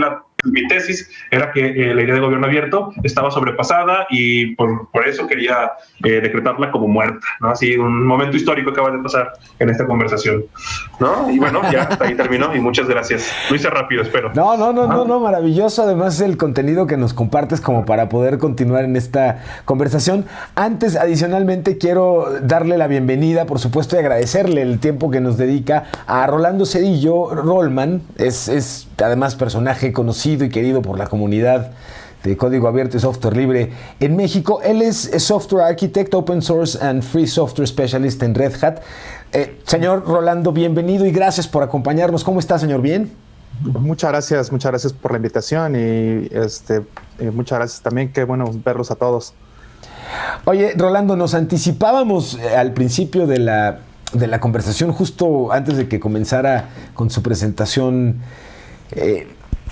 mi tesis era que la idea de gobierno abierto estaba sobrepasada y por eso quería decretarla como muerta, ¿no? Así un momento histórico acaba de pasar en esta conversación, ¿no? Y bueno, ya hasta ahí terminó y muchas gracias. Lo hice rápido, espero. No, maravilloso. Además, el contenido que nos compartes como para poder continuar en esta conversación. Antes, adicionalmente, quiero darle la bienvenida, por supuesto, y agradecerle el tiempo que nos dedica a Rolando Cedillo. Rollman es además personaje conocido y querido por la comunidad de código abierto y software libre en México. Él es Software Architect, Open Source and Free Software Specialist en Red Hat. Señor Rolando, bienvenido y gracias por acompañarnos. ¿Cómo está, señor? ¿Bien? Muchas gracias por la invitación y muchas gracias también. Qué bueno verlos a todos. Oye, Rolando, nos anticipábamos al principio de la conversación, justo antes de que comenzara con su presentación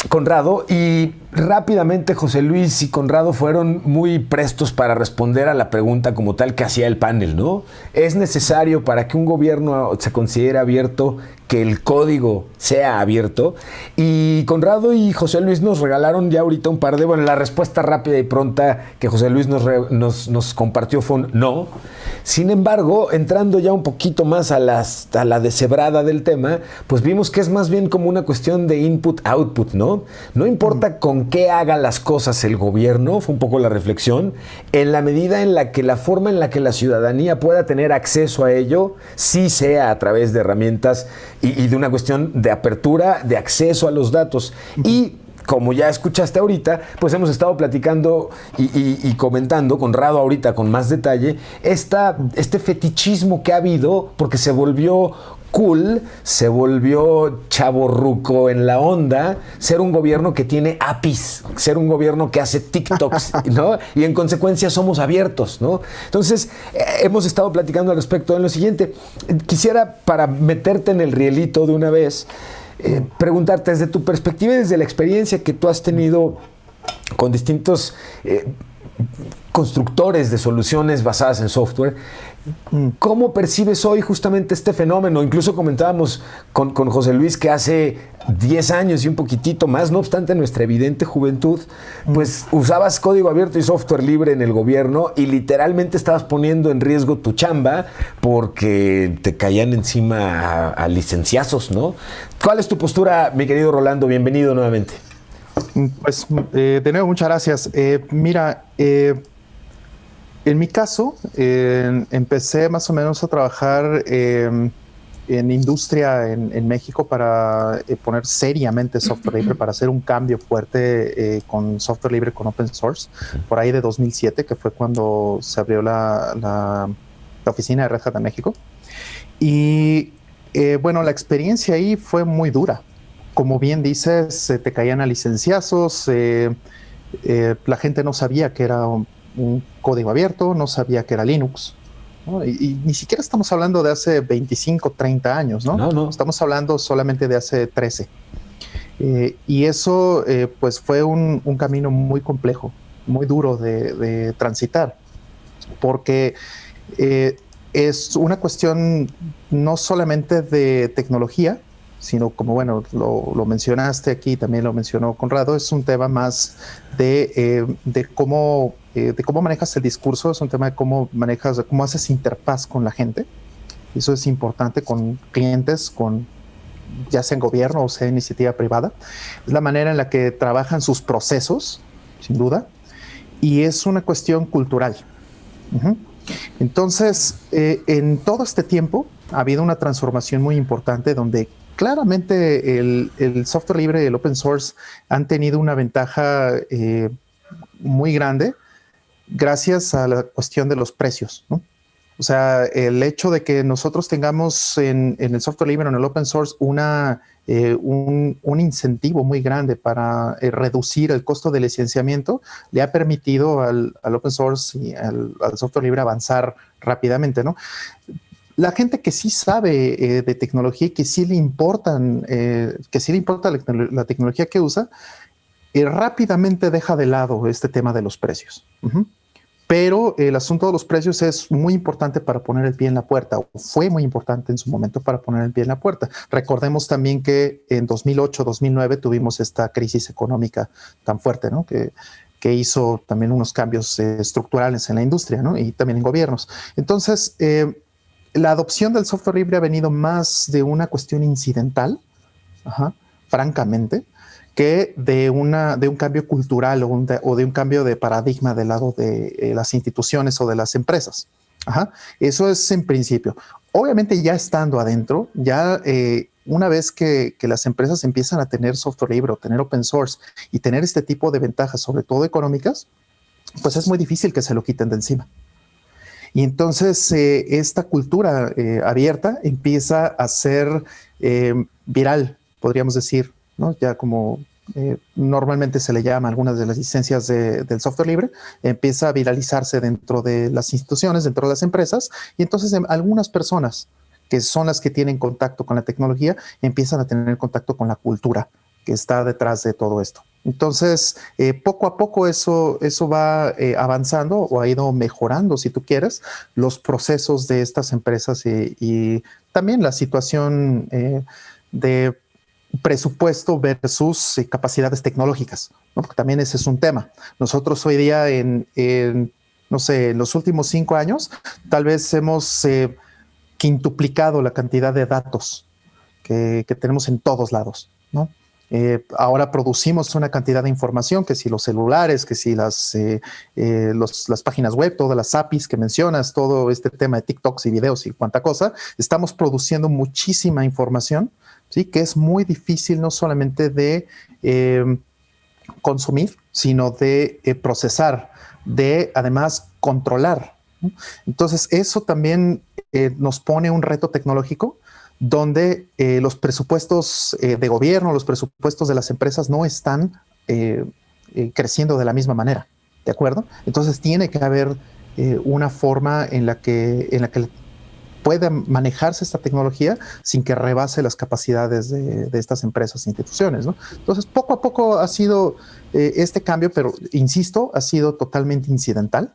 Conrado, y rápidamente José Luis y Conrado fueron muy prestos para responder a la pregunta como tal que hacía el panel, ¿no? ¿Es necesario para que un gobierno se considere abierto que el código sea abierto? Y Conrado y José Luis nos regalaron ya ahorita un par de... Bueno, la respuesta rápida y pronta que José Luis nos compartió fue un no. Sin embargo, entrando ya un poquito más a la deshebrada del tema, pues vimos que es más bien como una cuestión de input-output, ¿no? No importa con qué haga las cosas el gobierno, fue un poco la reflexión, en la medida en la que la forma en la que la ciudadanía pueda tener acceso a ello, sí sea a través de herramientas y de una cuestión de apertura, de acceso a los datos. Y como ya escuchaste ahorita, pues hemos estado platicando y comentando, Conrado ahorita con más detalle, este fetichismo que ha habido porque se volvió cool, se volvió chavorruco en la onda, ser un gobierno que tiene APIs, ser un gobierno que hace TikToks, ¿no? Y en consecuencia somos abiertos, ¿no? Entonces, hemos estado platicando al respecto en lo siguiente. Quisiera, para meterte en el rielito de una vez, preguntarte desde tu perspectiva y desde la experiencia que tú has tenido con distintos constructores de soluciones basadas en software, ¿cómo percibes hoy justamente este fenómeno? Incluso comentábamos con José Luis que hace 10 años y un poquitito más, no obstante nuestra evidente juventud, pues usabas código abierto y software libre en el gobierno y literalmente estabas poniendo en riesgo tu chamba porque te caían encima a licenciazos, ¿no? ¿Cuál es tu postura, mi querido Rolando? Bienvenido nuevamente. Pues de nuevo, muchas gracias. Mira, en mi caso, empecé más o menos a trabajar en industria en México para poner seriamente software libre, para hacer un cambio fuerte con software libre, con open source, por ahí de 2007, que fue cuando se abrió la oficina de Red Hat en México. Y bueno, la experiencia ahí fue muy dura. Como bien dices, te caían a licenciazos, la gente no sabía que era un código abierto, no sabía que era Linux, ¿no? Y ni siquiera estamos hablando de hace 25, 30 años, ¿no? No. Estamos hablando solamente de hace 13. Y eso pues fue un camino muy complejo, muy duro de transitar, porque es una cuestión no solamente de tecnología, sino como, bueno, lo mencionaste aquí, también lo mencionó Conrado, es un tema más de cómo manejas el discurso, es un tema de cómo haces interfaz con la gente. Eso es importante con clientes, ya sea en gobierno o sea en iniciativa privada. Es la manera en la que trabajan sus procesos, sin duda, y es una cuestión cultural. Entonces, en todo este tiempo ha habido una transformación muy importante donde claramente el software libre y el open source han tenido una ventaja muy grande gracias a la cuestión de los precios, ¿no? O sea, el hecho de que nosotros tengamos en el software libre, en el open source, un incentivo muy grande para reducir el costo de licenciamiento, le ha permitido al open source y al software libre avanzar rápidamente, ¿no? La gente que sí sabe de tecnología y que sí le importan, la tecnología que usa, rápidamente deja de lado este tema de los precios. Pero el asunto de los precios es muy importante para poner el pie en la puerta, o fue muy importante en su momento para poner el pie en la puerta. Recordemos también que en 2008, 2009 tuvimos esta crisis económica tan fuerte, ¿no? Que hizo también unos cambios estructurales en la industria, ¿no? Y también en gobiernos. Entonces, la adopción del software libre ha venido más de una cuestión incidental, francamente, que de un cambio cultural o de un cambio de paradigma del lado de las instituciones o de las empresas. Eso es en principio. Obviamente ya estando adentro, ya una vez que las empresas empiezan a tener software libre o tener open source y tener este tipo de ventajas, sobre todo económicas, pues es muy difícil que se lo quiten de encima. Y entonces esta cultura abierta empieza a ser viral, podríamos decir, ¿no? Ya como normalmente se le llama algunas de las licencias del software libre, empieza a viralizarse dentro de las instituciones, dentro de las empresas, y entonces algunas personas que son las que tienen contacto con la tecnología empiezan a tener contacto con la cultura que está detrás de todo esto. Entonces, poco a poco eso va avanzando o ha ido mejorando, si tú quieres, los procesos de estas empresas y también la situación de presupuesto versus capacidades tecnológicas, ¿no? Porque también ese es un tema. Nosotros hoy día no sé, en los últimos 5 años, tal vez hemos quintuplicado la cantidad de datos que tenemos en todos lados, ¿no? Ahora producimos una cantidad de información, que si los celulares, que si las páginas web, todas las APIs que mencionas, todo este tema de TikToks y videos y cuánta cosa, estamos produciendo muchísima información, ¿sí? Que es muy difícil no solamente de consumir, sino de procesar, de además controlar, ¿no? Entonces eso también nos pone un reto tecnológico donde los presupuestos de gobierno, los presupuestos de las empresas no están creciendo de la misma manera, ¿de acuerdo? Entonces tiene que haber una forma en la que pueda manejarse esta tecnología sin que rebase las capacidades de estas empresas e instituciones, ¿no? Entonces, poco a poco ha sido este cambio, pero insisto, ha sido totalmente incidental,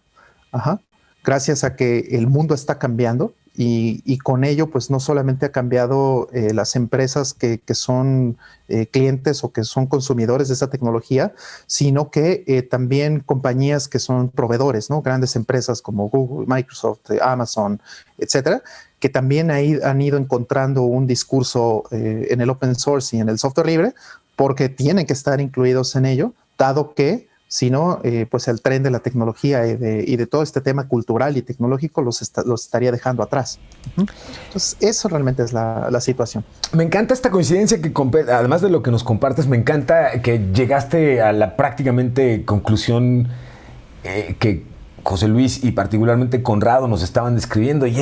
gracias a que el mundo está cambiando. Y con ello, pues no solamente ha cambiado las empresas que son clientes o que son consumidores de esa tecnología, sino que también compañías que son proveedores, ¿no? Grandes empresas como Google, Microsoft, Amazon, etcétera, que también han ido encontrando un discurso en el open source y en el software libre, porque tienen que estar incluidos en ello, dado que si no, pues el tren de la tecnología y de todo este tema cultural y tecnológico los estaría dejando atrás. Entonces, eso realmente es la situación. Me encanta esta coincidencia que, además de lo que nos compartes, me encanta que llegaste a la prácticamente conclusión que José Luis y particularmente Conrado nos estaban describiendo. Y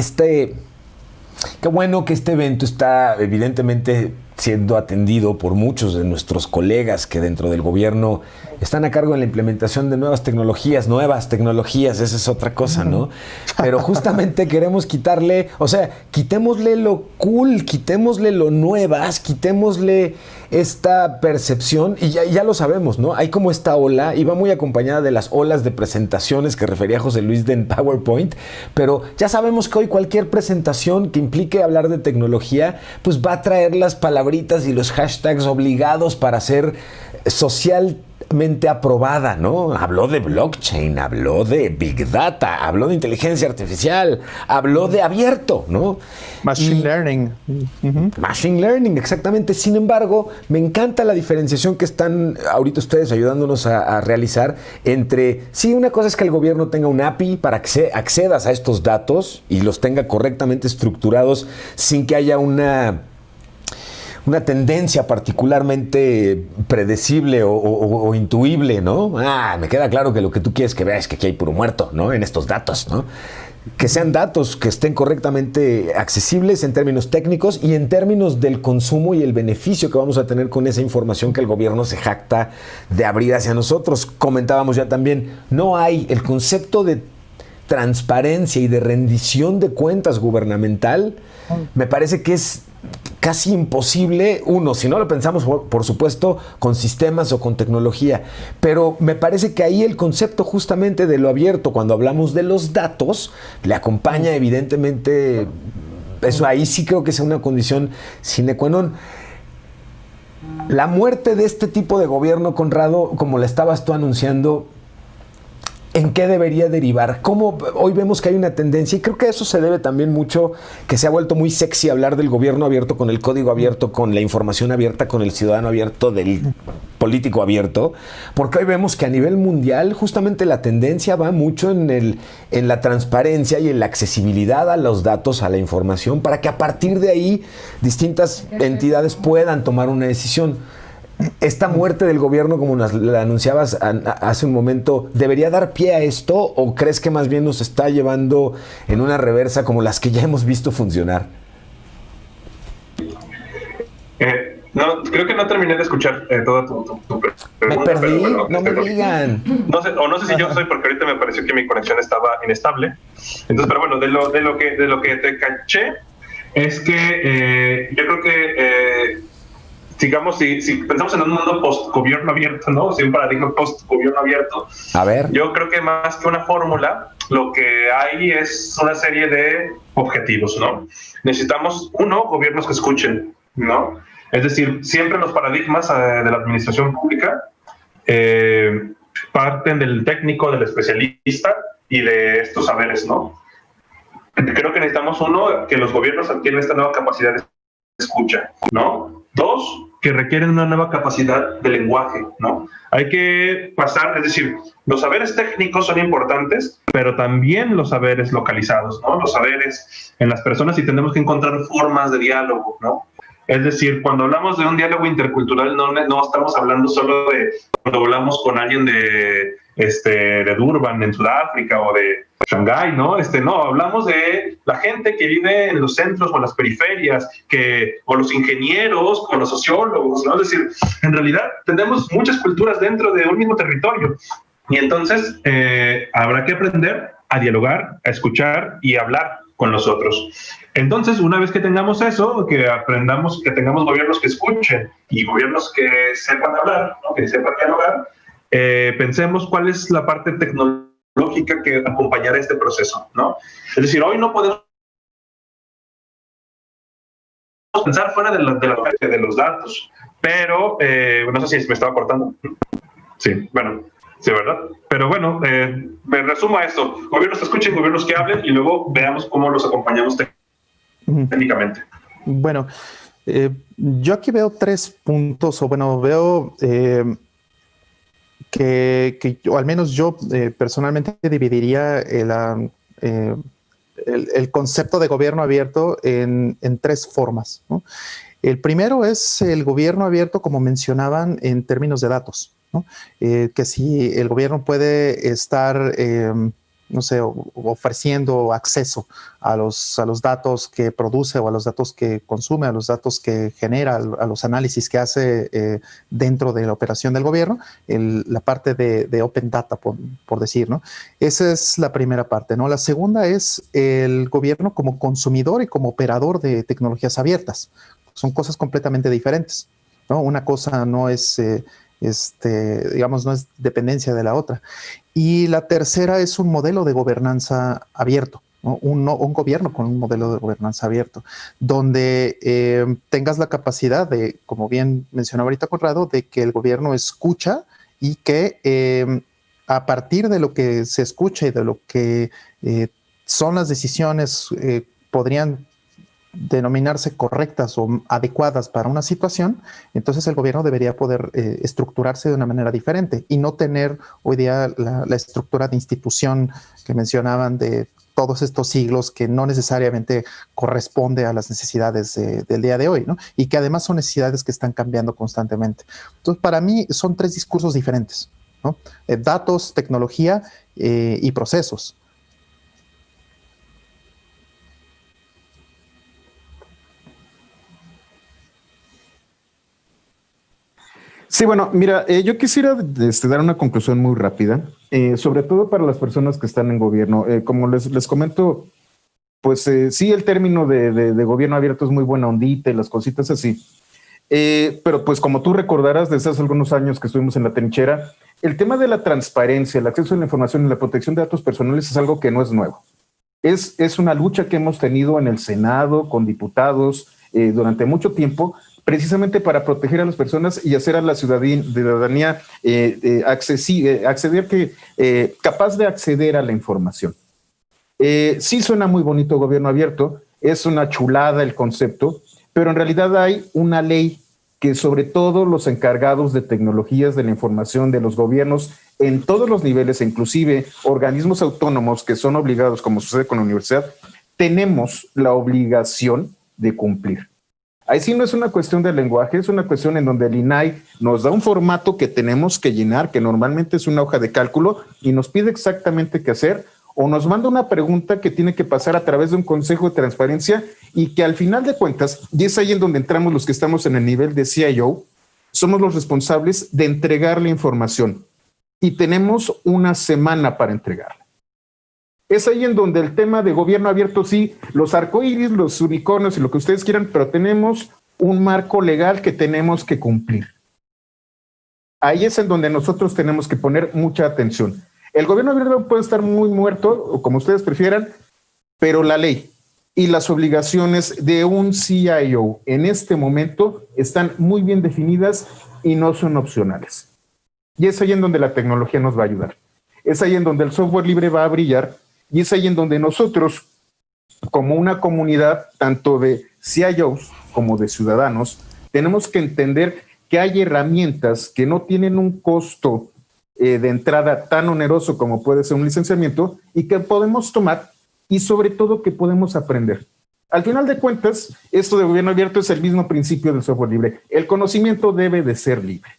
qué bueno que este evento está evidentemente siendo atendido por muchos de nuestros colegas que dentro del gobierno están a cargo de la implementación de nuevas tecnologías, esa es otra cosa, ¿no? Pero justamente queremos quitémosle lo cool, quitémosle lo nuevas, quitémosle esta percepción y ya lo sabemos, ¿no? Hay como esta ola y va muy acompañada de las olas de presentaciones que refería José Luis en PowerPoint, pero ya sabemos que hoy cualquier presentación que implique hablar de tecnología, pues va a traer las palabritas y los hashtags obligados para ser socialmente aprobada, ¿no? Habló de blockchain, habló de big data, habló de inteligencia artificial, habló de abierto, ¿no? Machine learning. Machine learning, exactamente. Sin embargo, me encanta la diferenciación que están ahorita ustedes ayudándonos a realizar entre, sí, una cosa es que el gobierno tenga un API para que accedas a estos datos y los tenga correctamente estructurados sin que haya una tendencia particularmente predecible o intuible, ¿no? Me queda claro que lo que tú quieres que vea es que aquí hay puro muerto, ¿no? En estos datos, ¿no? que sean datos que estén correctamente accesibles en términos técnicos y en términos del consumo y el beneficio que vamos a tener con esa información que el gobierno se jacta de abrir hacia nosotros. Comentábamos ya también, no hay el concepto de transparencia y de rendición de cuentas gubernamental. Me parece que es casi imposible, si no lo pensamos, por supuesto, con sistemas o con tecnología, pero me parece que ahí el concepto justamente de lo abierto, cuando hablamos de los datos, le acompaña evidentemente, eso ahí sí creo que es una condición sine qua non. La muerte de este tipo de gobierno, Conrado, como la estabas tú anunciando, ¿en qué debería derivar? ¿Cómo hoy vemos que hay una tendencia? Y creo que eso se debe también mucho que se ha vuelto muy sexy hablar del gobierno abierto, con el código abierto, con la información abierta, con el ciudadano abierto, del político abierto, porque hoy vemos que a nivel mundial justamente la tendencia va mucho en la transparencia y en la accesibilidad a los datos, a la información, para que a partir de ahí distintas entidades puedan tomar una decisión. Esta muerte del gobierno, como la anunciabas hace un momento, ¿debería dar pie a esto o crees que más bien nos está llevando en una reversa como las que ya hemos visto funcionar? No, creo que no terminé de escuchar toda tu pregunta. Me perdí, pero, no me digan. No sé si yo soy, porque ahorita me pareció que mi conexión estaba inestable. Entonces, pero bueno, de lo que te caché es que yo creo que digamos, si pensamos en un mundo post-gobierno abierto, ¿no? Si un paradigma post-gobierno abierto, a ver, yo creo que más que una fórmula, lo que hay es una serie de objetivos, ¿no? Necesitamos, gobiernos que escuchen, ¿no? Es decir, siempre los paradigmas de la administración pública parten del técnico, del especialista y de estos saberes, ¿no? Creo que necesitamos, que los gobiernos adquieran esta nueva capacidad de escucha, ¿no? 2, que requieren una nueva capacidad de lenguaje, ¿no? Hay que pasar, es decir, los saberes técnicos son importantes, pero también los saberes localizados, ¿no? Los saberes en las personas, y tenemos que encontrar formas de diálogo, ¿no? Es decir, cuando hablamos de un diálogo intercultural, no estamos hablando solo de cuando hablamos con alguien de Durban, en Sudáfrica, o de Shanghái, ¿no? No, hablamos de la gente que vive en los centros o en las periferias, o los ingenieros, o los sociólogos, ¿no? Es decir, en realidad tenemos muchas culturas dentro de un mismo territorio. Y entonces habrá que aprender a dialogar, a escuchar y a hablar con los otros. Entonces, una vez que tengamos eso, que aprendamos, que tengamos gobiernos que escuchen y gobiernos que sepan hablar, ¿no? Que sepan dialogar, pensemos cuál es la parte tecnológica que acompañará este proceso, ¿no? Es decir, hoy no podemos pensar fuera de los datos, pero no sé si me estaba cortando. Sí, bueno, sí, ¿verdad? Pero bueno, me resumo a esto: gobiernos que escuchen, gobiernos que hablen, y luego veamos cómo los acompañamos técnicamente. Bueno, yo aquí veo 3 puntos, o bueno, veo que o al menos yo personalmente dividiría el concepto de gobierno abierto en 3 formas, ¿no? El primero es el gobierno abierto, como mencionaban, en términos de datos, ¿no? Que si el gobierno puede estar, no sé, ofreciendo acceso a los datos que produce, o a los datos que consume, a los datos que genera, a los análisis que hace dentro de la operación del gobierno, la parte de open data, por decir, ¿no? Esa es la primera parte, ¿no? La segunda es el gobierno como consumidor y como operador de tecnologías abiertas. Son cosas completamente diferentes, ¿no? Una cosa no es, digamos, no es dependencia de la otra. Y la tercera es un modelo de gobernanza abierto, ¿no? Un gobierno con un modelo de gobernanza abierto, donde tengas la capacidad de, como bien mencionaba ahorita Conrado, de que el gobierno escucha y que a partir de lo que se escucha y de lo que son las decisiones, podrían denominarse correctas o adecuadas para una situación, entonces el gobierno debería poder estructurarse de una manera diferente y no tener hoy día la estructura de institución que mencionaban de todos estos siglos, que no necesariamente corresponde a las necesidades del día de hoy, ¿no? Y que además son necesidades que están cambiando constantemente. Entonces, para mí son 3 discursos diferentes, ¿no? Datos, tecnología y procesos. Sí, bueno, mira, yo quisiera dar una conclusión muy rápida, sobre todo para las personas que están en gobierno. Como les comento, pues sí, el término de gobierno abierto es muy buena ondita y las cositas así. Pero pues como tú recordarás desde hace algunos años que estuvimos en la trinchera, el tema de la transparencia, el acceso a la información y la protección de datos personales es algo que no es nuevo. Es una lucha que hemos tenido en el Senado con diputados durante mucho tiempo, precisamente para proteger a las personas y hacer a la ciudadanía capaz de acceder a la información. Sí suena muy bonito gobierno abierto, es una chulada el concepto, pero en realidad hay una ley que sobre todo los encargados de tecnologías de la información de los gobiernos en todos los niveles, inclusive organismos autónomos que son obligados, como sucede con la universidad, tenemos la obligación de cumplir. Ahí sí no es una cuestión de lenguaje, es una cuestión en donde el INAI nos da un formato que tenemos que llenar, que normalmente es una hoja de cálculo, y nos pide exactamente qué hacer, o nos manda una pregunta que tiene que pasar a través de un consejo de transparencia y que al final de cuentas, y es ahí en donde entramos los que estamos en el nivel de CIO, somos los responsables de entregar la información y tenemos una semana para entregarla. Es ahí en donde el tema de gobierno abierto, sí, los arcoíris, los unicornios y lo que ustedes quieran, pero tenemos un marco legal que tenemos que cumplir. Ahí es en donde nosotros tenemos que poner mucha atención. El gobierno abierto puede estar muy muerto, o como ustedes prefieran, pero la ley y las obligaciones de un CIO en este momento están muy bien definidas y no son opcionales. Y es ahí en donde la tecnología nos va a ayudar. Es ahí en donde el software libre va a brillar y es ahí en donde nosotros, como una comunidad, tanto de CIOs como de ciudadanos, tenemos que entender que hay herramientas que no tienen un costo de entrada tan oneroso como puede ser un licenciamiento y que podemos tomar y sobre todo que podemos aprender. Al final de cuentas, esto de gobierno abierto es el mismo principio del software libre. El conocimiento debe de ser libre.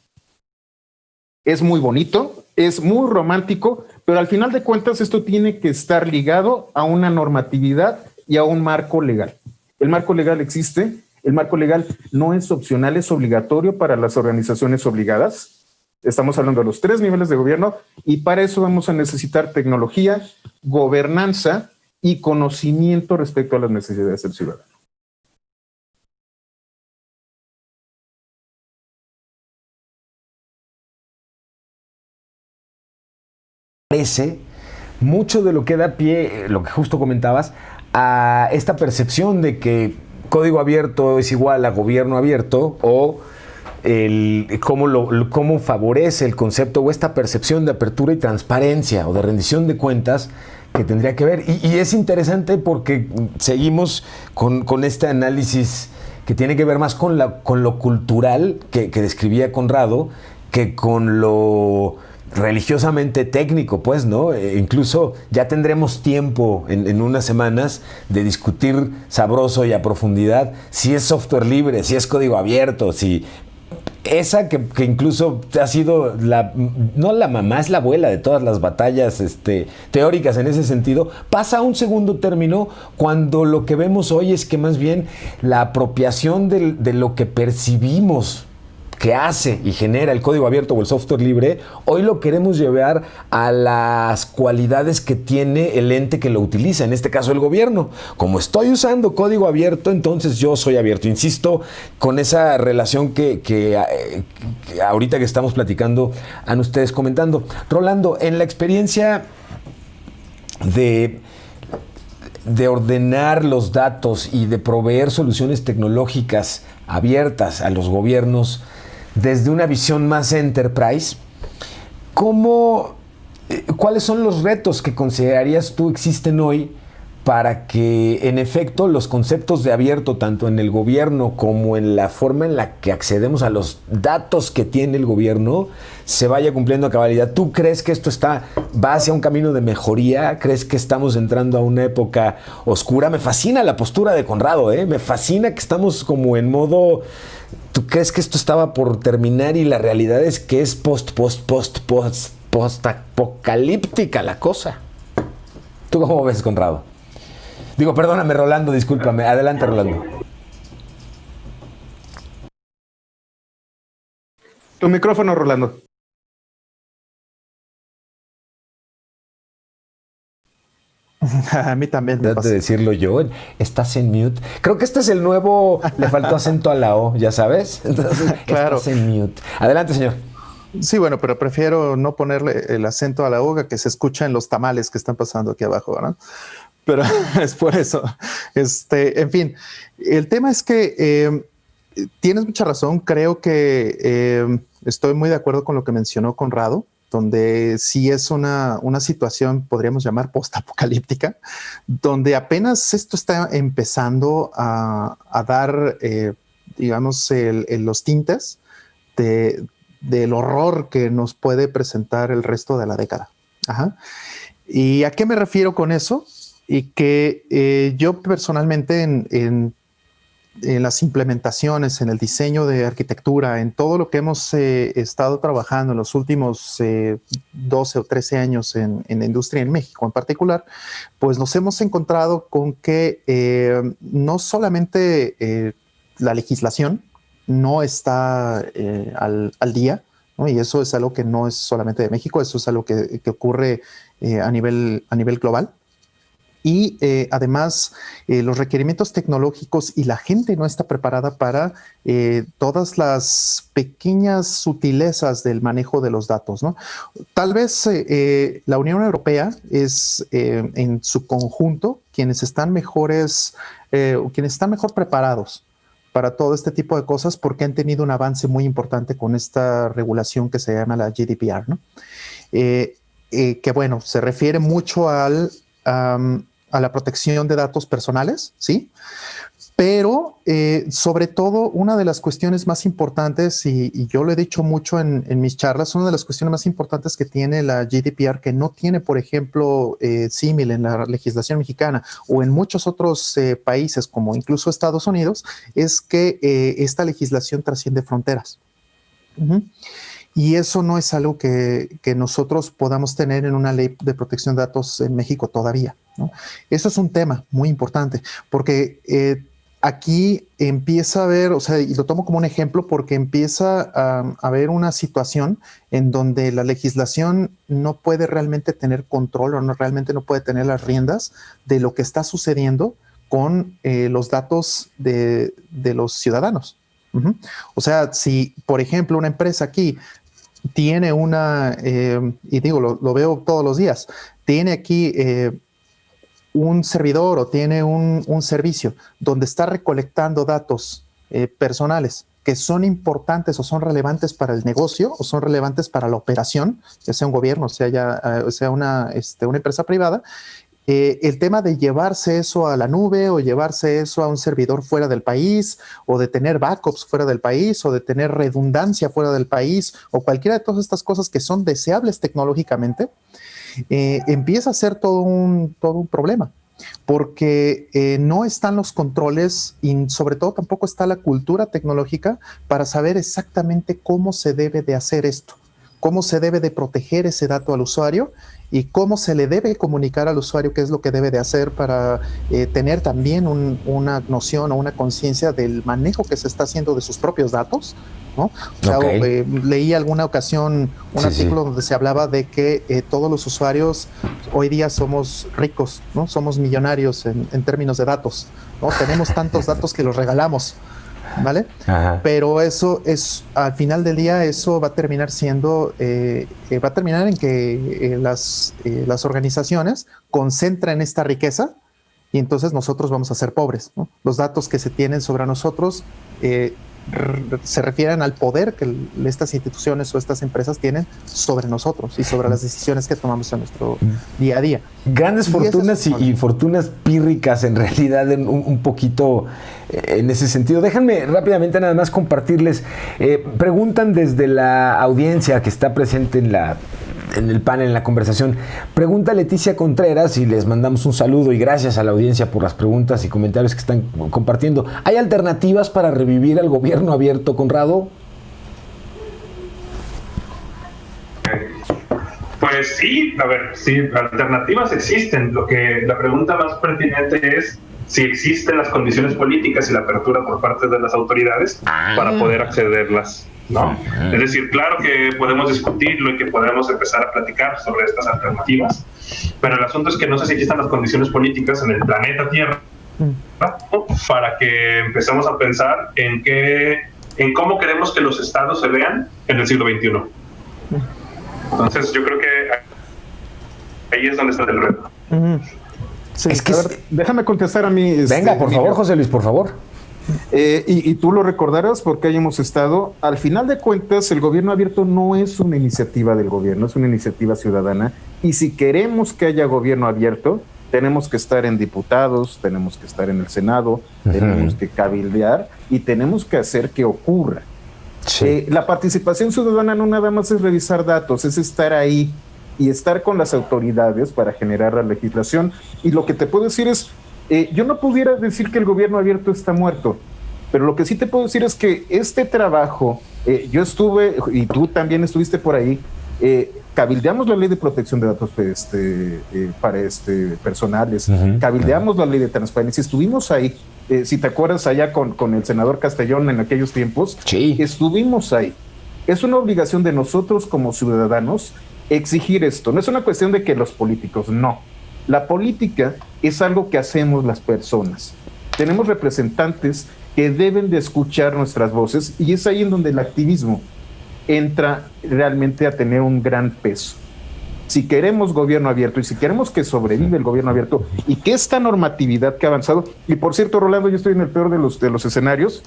Es muy bonito, es muy romántico, pero al final de cuentas esto tiene que estar ligado a una normatividad y a un marco legal. El marco legal existe, el marco legal no es opcional, es obligatorio para las organizaciones obligadas. Estamos hablando de los 3 niveles de gobierno y para eso vamos a necesitar tecnología, gobernanza y conocimiento respecto a las necesidades del ciudadano. Parece mucho de lo que da pie, lo que justo comentabas, a esta percepción de que código abierto es igual a gobierno abierto o cómo favorece el concepto o esta percepción de apertura y transparencia o de rendición de cuentas que tendría que ver. Y es interesante porque seguimos con este análisis que tiene que ver más con lo cultural que describía Conrado que con lo religiosamente técnico, pues, ¿no? Incluso ya tendremos tiempo en unas semanas de discutir sabroso y a profundidad si es software libre, si es código abierto, si esa que incluso ha sido no la mamá, es la abuela de todas las batallas teóricas en ese sentido, pasa a un segundo término cuando lo que vemos hoy es que más bien la apropiación de lo que percibimos que hace y genera el código abierto o el software libre, hoy lo queremos llevar a las cualidades que tiene el ente que lo utiliza, en este caso el gobierno. Como estoy usando código abierto, entonces yo soy abierto. Insisto, con esa relación que ahorita que estamos platicando, han ustedes comentando. Rolando, en la experiencia de ordenar los datos y de proveer soluciones tecnológicas abiertas a los gobiernos, desde una visión más enterprise, ¿cuáles son los retos que considerarías tú existen hoy para que, en efecto, los conceptos de abierto, tanto en el gobierno como en la forma en la que accedemos a los datos que tiene el gobierno, se vaya cumpliendo a cabalidad? ¿Tú crees que esto va hacia un camino de mejoría? ¿Crees que estamos entrando a una época oscura? Me fascina la postura de Conrado, me fascina que estamos como en modo... ¿Tú crees que esto estaba por terminar y la realidad es que es post-apocalíptica la cosa? ¿Tú cómo ves, Conrado? Digo, perdóname, Rolando, discúlpame. Adelante, Rolando. Tu micrófono, Rolando. A mí también me pasa. De decirlo yo, estás en mute. Creo que este es el nuevo, le faltó acento a la O, ya sabes. Entonces, claro. Estás en mute. Adelante, señor. Sí, bueno, pero prefiero no ponerle el acento a la O que se escucha en los tamales que están pasando aquí abajo, ¿no? Pero es por eso. En fin, el tema es que tienes mucha razón. Creo que estoy muy de acuerdo con lo que mencionó Conrado, donde sí es una situación, podríamos llamar post-apocalíptica, donde apenas esto está empezando a dar, digamos, los tintes del horror que nos puede presentar el resto de la década. Ajá. ¿Y a qué me refiero con eso? Y que yo personalmente en las implementaciones, en el diseño de arquitectura, en todo lo que hemos estado trabajando en los últimos 12 o 13 años en la industria en México en particular, pues nos hemos encontrado con que no solamente la legislación no está al día, ¿no? Y eso es algo que no es solamente de México, eso es algo que ocurre a nivel global. Y además los requerimientos tecnológicos y la gente no está preparada para todas las pequeñas sutilezas del manejo de los datos, ¿no? Tal vez la Unión Europea es en su conjunto quienes están mejor preparados para todo este tipo de cosas porque han tenido un avance muy importante con esta regulación que se llama la GDPR, ¿no? Que bueno, se refiere mucho a la protección de datos personales, ¿sí? Pero sobre todo una de las cuestiones más importantes, y yo lo he dicho mucho en mis charlas, una de las cuestiones más importantes que tiene la GDPR, que no tiene, por ejemplo, símil en la legislación mexicana o en muchos otros países, como incluso Estados Unidos, es que esta legislación trasciende fronteras. Uh-huh. Y eso no es algo que nosotros podamos tener en una ley de protección de datos en México todavía, ¿no? Eso es un tema muy importante, porque aquí empieza a haber, o sea, y lo tomo como un ejemplo porque empieza a haber una situación en donde la legislación no puede realmente tener control o realmente no puede tener las riendas de lo que está sucediendo con los datos de los ciudadanos. Uh-huh. O sea, si, por ejemplo, una empresa aquí tiene y digo, lo veo todos los días, tiene aquí un servidor o tiene un servicio donde está recolectando datos personales que son importantes o son relevantes para el negocio o son relevantes para la operación, ya sea un gobierno, sea una empresa privada, el tema de llevarse eso a la nube o llevarse eso a un servidor fuera del país o de tener backups fuera del país o de tener redundancia fuera del país o cualquiera de todas estas cosas que son deseables tecnológicamente, empieza a ser todo un problema porque no están los controles y sobre todo tampoco está la cultura tecnológica para saber exactamente cómo se debe de hacer esto, cómo se debe de proteger ese dato al usuario y cómo se le debe comunicar al usuario qué es lo que debe de hacer para tener también una noción o una conciencia del manejo que se está haciendo de sus propios datos, ¿no? O sea, leí alguna ocasión un artículo donde se hablaba de que todos los usuarios hoy día somos ricos, ¿no? Somos millonarios en términos de datos, ¿no? Tenemos tantos datos que los regalamos, ¿vale? Ajá. Pero eso es, al final del día, eso va a terminar siendo, va a terminar en que las organizaciones concentren esta riqueza y entonces nosotros vamos a ser pobres, ¿no? Los datos que se tienen sobre nosotros se refieren al poder que estas instituciones o estas empresas tienen sobre nosotros y sobre las decisiones que tomamos en nuestro día a día. Grandes fortunas y fortunas pírricas en realidad un poquito en ese sentido. Déjenme rápidamente nada más compartirles. Preguntan desde la audiencia que está presente en el panel, en la conversación. Pregunta Leticia Contreras y les mandamos un saludo y gracias a la audiencia por las preguntas y comentarios que están compartiendo. ¿Hay alternativas para revivir al gobierno abierto, Conrado? Pues sí, a ver, sí, alternativas existen. La pregunta más pertinente es si existen las condiciones políticas y la apertura por parte de las autoridades para poder accederlas. ¿no? Es decir, claro que podemos discutirlo y que podemos empezar a platicar sobre estas alternativas, pero el asunto es que no sé si existan las condiciones políticas en el planeta Tierra para que empecemos a pensar en cómo queremos que los estados se vean en el siglo XXI. Entonces yo creo que ahí es donde está el reto. Sí, a ver, déjame contestar a mí. Venga, por favor, José Luis, por favor. Y tú lo recordarás porque ahí hemos estado. Al final de cuentas, el gobierno abierto no es una iniciativa del gobierno, es una iniciativa ciudadana. Y si queremos que haya gobierno abierto, tenemos que estar en diputados, tenemos que estar en el Senado, tenemos que cabildear y tenemos que hacer que ocurra. Sí. La participación ciudadana no nada más es revisar datos, es estar ahí y estar con las autoridades para generar la legislación. Y lo que te puedo decir es, yo no pudiera decir que el gobierno abierto está muerto, pero lo que sí te puedo decir es que este trabajo, yo estuve, y tú también estuviste por ahí, cabildeamos la ley de protección de datos para personales, cabildeamos la ley de transparencia, estuvimos ahí, si te acuerdas allá con el senador Castellón en aquellos tiempos, sí. Estuvimos ahí. Es una obligación de nosotros como ciudadanos exigir esto. No es una cuestión de que los políticos, no. La política es algo que hacemos las personas. Tenemos representantes que deben de escuchar nuestras voces y es ahí en donde el activismo entra realmente a tener un gran peso. Si queremos gobierno abierto y si queremos que sobrevive el gobierno abierto y que esta normatividad que ha avanzado, y por cierto, Rolando, yo estoy en el peor de los escenarios,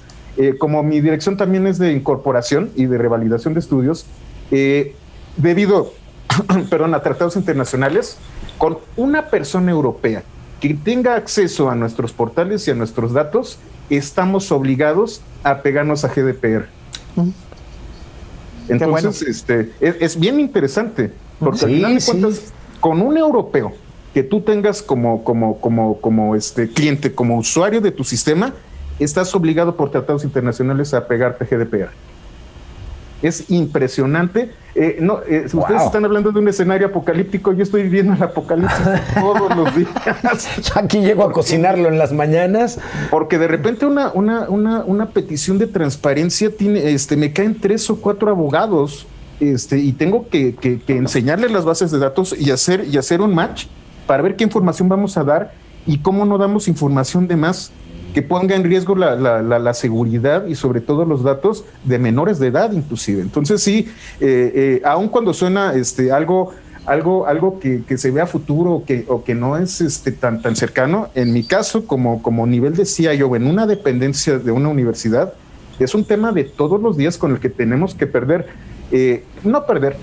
como mi dirección también es de incorporación y de revalidación de estudios, debido a tratados internacionales, con una persona europea que tenga acceso a nuestros portales y a nuestros datos, estamos obligados a pegarnos a GDPR. Entonces, bueno. Es bien interesante, porque al final de cuentas, con un europeo que tú tengas como cliente, como usuario de tu sistema, estás obligado por tratados internacionales a pegarte GDPR. Es impresionante. Ustedes están hablando de un escenario apocalíptico, yo estoy viviendo el apocalipsis todos los días. Yo aquí llego a cocinarlo en las mañanas. Porque de repente una petición de transparencia tiene, me caen 3 o 4 abogados, y tengo que enseñarles las bases de datos y hacer un match para ver qué información vamos a dar y cómo no damos información de más que ponga en riesgo la seguridad y sobre todo los datos de menores de edad inclusive. Entonces sí, aun cuando suena algo que se ve a futuro o que no es tan cercano, en mi caso como nivel de CIO en una dependencia de una universidad, es un tema de todos los días con el que tenemos que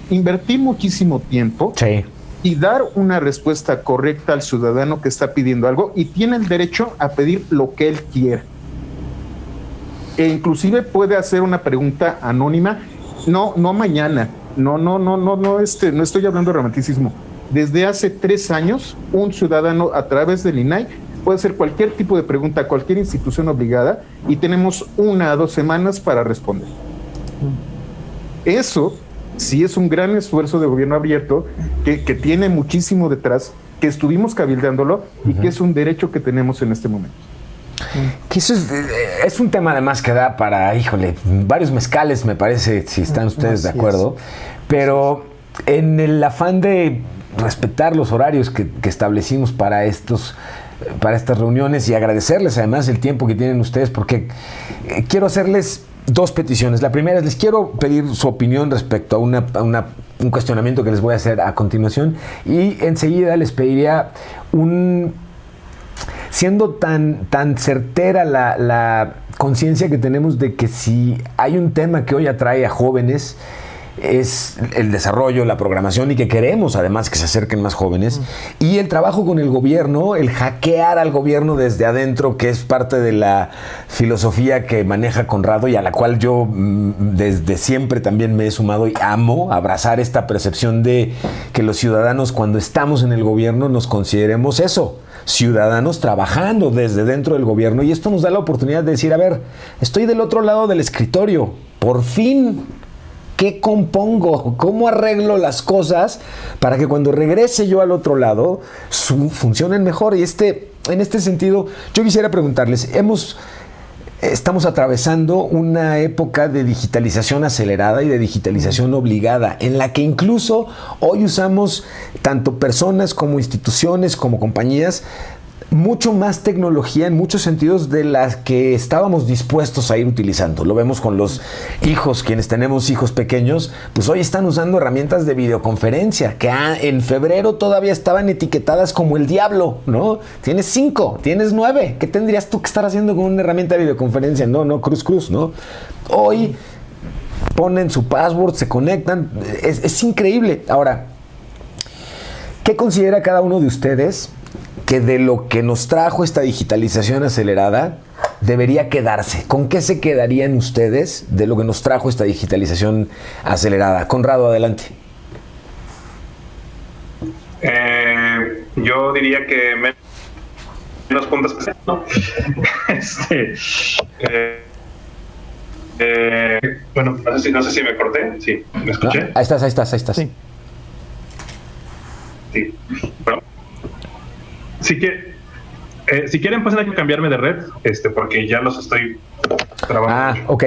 invertir muchísimo tiempo. Sí. Y dar una respuesta correcta al ciudadano que está pidiendo algo y tiene el derecho a pedir lo que él quiera. E inclusive puede hacer una pregunta anónima, no mañana, no estoy hablando de romanticismo. Desde hace 3 años, un ciudadano a través del INAI puede hacer cualquier tipo de pregunta a cualquier institución obligada y tenemos 1 a 2 semanas para responder. Eso sí es un gran esfuerzo de gobierno abierto que tiene muchísimo detrás, que estuvimos cabildándolo y que es un derecho que tenemos en este momento. Que eso es un tema además que da para, varios mezcales, me parece, si están ustedes de acuerdo, pero en el afán de respetar los horarios que establecimos para estas reuniones y agradecerles además el tiempo que tienen ustedes, porque quiero hacerles 2 peticiones. La primera es, les quiero pedir su opinión respecto a un cuestionamiento que les voy a hacer a continuación, y enseguida les pediría siendo tan certera la conciencia que tenemos de que si hay un tema que hoy atrae a jóvenes es el desarrollo, la programación, y que queremos además que se acerquen más jóvenes, y el trabajo con el gobierno, el hackear al gobierno desde adentro, que es parte de la filosofía que maneja Conrado y a la cual yo desde siempre también me he sumado y amo abrazar esta percepción de que los ciudadanos, cuando estamos en el gobierno, nos consideremos eso, ciudadanos trabajando desde dentro del gobierno, y esto nos da la oportunidad de decir, a ver, estoy del otro lado del escritorio, por fin. ¿Qué compongo? ¿Cómo arreglo las cosas para que cuando regrese yo al otro lado funcionen mejor? Y en este sentido, yo quisiera preguntarles, estamos atravesando una época de digitalización acelerada y de digitalización obligada, en la que incluso hoy usamos tanto personas como instituciones como compañías mucho más tecnología en muchos sentidos de las que estábamos dispuestos a ir utilizando. Lo vemos con los hijos, quienes tenemos hijos pequeños, pues hoy están usando herramientas de videoconferencia que en febrero todavía estaban etiquetadas como el diablo, ¿no? Tienes 5, tienes 9, ¿qué tendrías tú que estar haciendo con una herramienta de videoconferencia? No, cruz, ¿no? Hoy ponen su password, se conectan, es increíble. Ahora, ¿qué considera cada uno de ustedes que de lo que nos trajo esta digitalización acelerada debería quedarse? ¿Con qué se quedarían ustedes de lo que nos trajo esta digitalización acelerada? Conrado, adelante. Yo diría que menos puntos, ¿no? Bueno, no sé si me corté. Sí, ¿me escuché? Ahí estás. Sí. Sí. Bueno. Si quieren, pues hay que cambiarme de red, porque ya los estoy trabajando. Ok.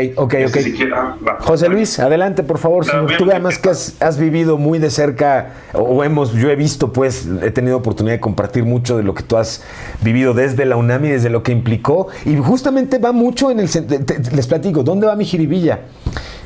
Si quieren, José Luis, adelante, por favor. Señor. Tú además que has vivido muy de cerca, yo he visto, pues, he tenido oportunidad de compartir mucho de lo que tú has vivido desde la UNAM y desde lo que implicó. Y justamente va mucho en les platico, ¿dónde va mi jiribilla?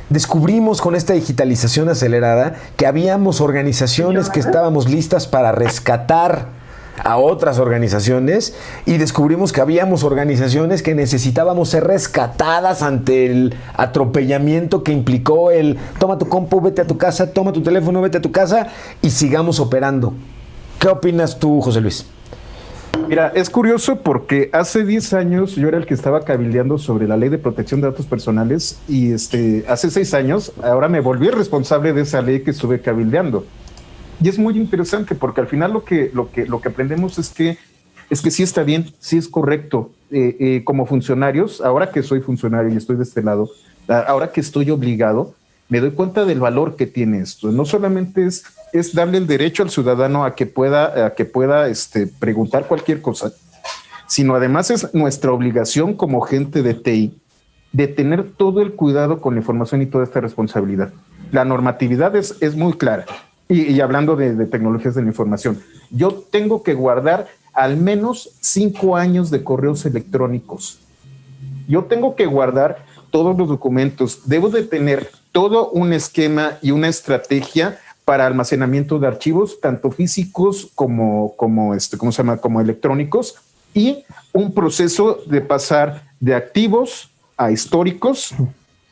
Descubrimos con esta digitalización acelerada que habíamos organizaciones que estábamos listas para rescatar a otras organizaciones, y descubrimos que habíamos organizaciones que necesitábamos ser rescatadas ante el atropellamiento que implicó el toma tu compu, vete a tu casa, toma tu teléfono, vete a tu casa y sigamos operando. ¿Qué opinas tú, José Luis? Mira, es curioso porque hace 10 años yo era el que estaba cabildeando sobre la ley de protección de datos personales y hace 6 años ahora me volví responsable de esa ley que estuve cabildeando. Y es muy interesante porque al final lo que aprendemos es que sí está bien, sí es correcto. Como funcionarios, ahora que soy funcionario y estoy de este lado, ahora que estoy obligado, me doy cuenta del valor que tiene esto. No solamente es darle el derecho al ciudadano a que pueda preguntar cualquier cosa, sino además es nuestra obligación como gente de TI de tener todo el cuidado con la información y toda esta responsabilidad. La normatividad es muy clara. Y hablando de tecnologías de la información, yo tengo que guardar al menos 5 años de correos electrónicos. Yo tengo que guardar todos los documentos. Debo de tener todo un esquema y una estrategia para almacenamiento de archivos, tanto físicos como electrónicos, y un proceso de pasar de activos a históricos.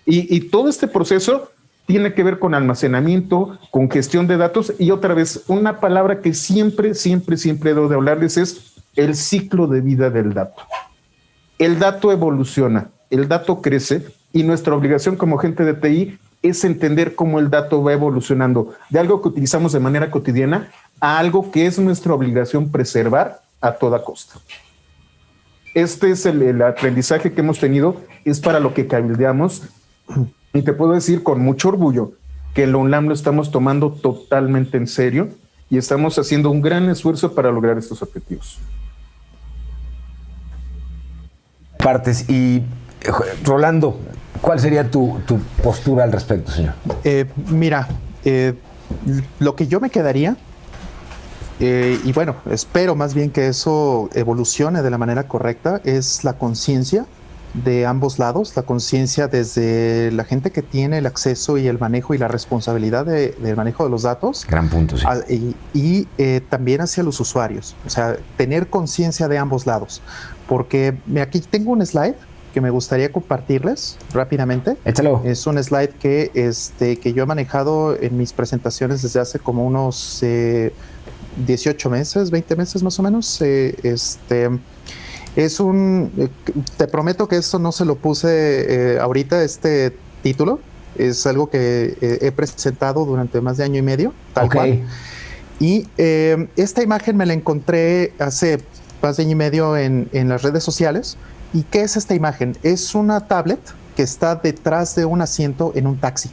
Y todo este proceso tiene que ver con almacenamiento, con gestión de datos, y otra vez, una palabra que siempre debo de hablarles es el ciclo de vida del dato. El dato evoluciona, el dato crece, y nuestra obligación como gente de TI es entender cómo el dato va evolucionando de algo que utilizamos de manera cotidiana a algo que es nuestra obligación preservar a toda costa. Este es el aprendizaje que hemos tenido, es para lo que cabildeamos. Y te puedo decir con mucho orgullo que en la UNAM lo estamos tomando totalmente en serio y estamos haciendo un gran esfuerzo para lograr estos objetivos. Partes. Y Rolando, ¿cuál sería tu postura al respecto, señor? Mira, lo que yo me quedaría, y bueno, espero más bien que eso evolucione de la manera correcta, es la conciencia de ambos lados, la conciencia desde la gente que tiene el acceso y el manejo y la responsabilidad del manejo de los datos. Gran punto, sí. Y también hacia los usuarios, o sea, tener conciencia de ambos lados. Porque aquí tengo un slide que me gustaría compartirles rápidamente. Échalo. Es un slide que yo he manejado en mis presentaciones desde hace como unos 18 meses, 20 meses más o menos. Te prometo que esto no se lo puse ahorita, este título. Es algo que he presentado durante más de año y medio, tal cual. Y esta imagen me la encontré hace más de año y medio en las redes sociales. ¿Y qué es esta imagen? Es una tablet que está detrás de un asiento en un taxi,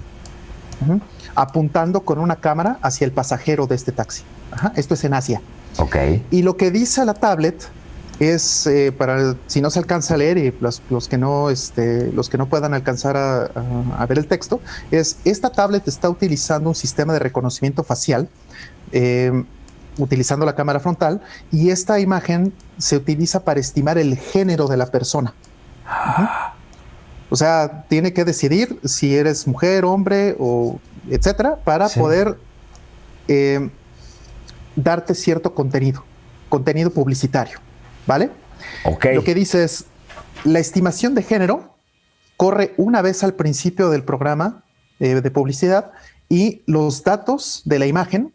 apuntando con una cámara hacia el pasajero de este taxi. Esto es en Asia. Ok. Y lo que dice la tablet es para si no se alcanza a leer y los que no puedan alcanzar a ver el texto, esta tablet está utilizando un sistema de reconocimiento facial, utilizando la cámara frontal, y esta imagen se utiliza para estimar el género de la persona. O sea, tiene que decidir si eres mujer, hombre o etcétera, para poder darte cierto contenido publicitario, ¿vale? Okay. Lo que dice es, la estimación de género corre una vez al principio del programa de publicidad, y los datos de la imagen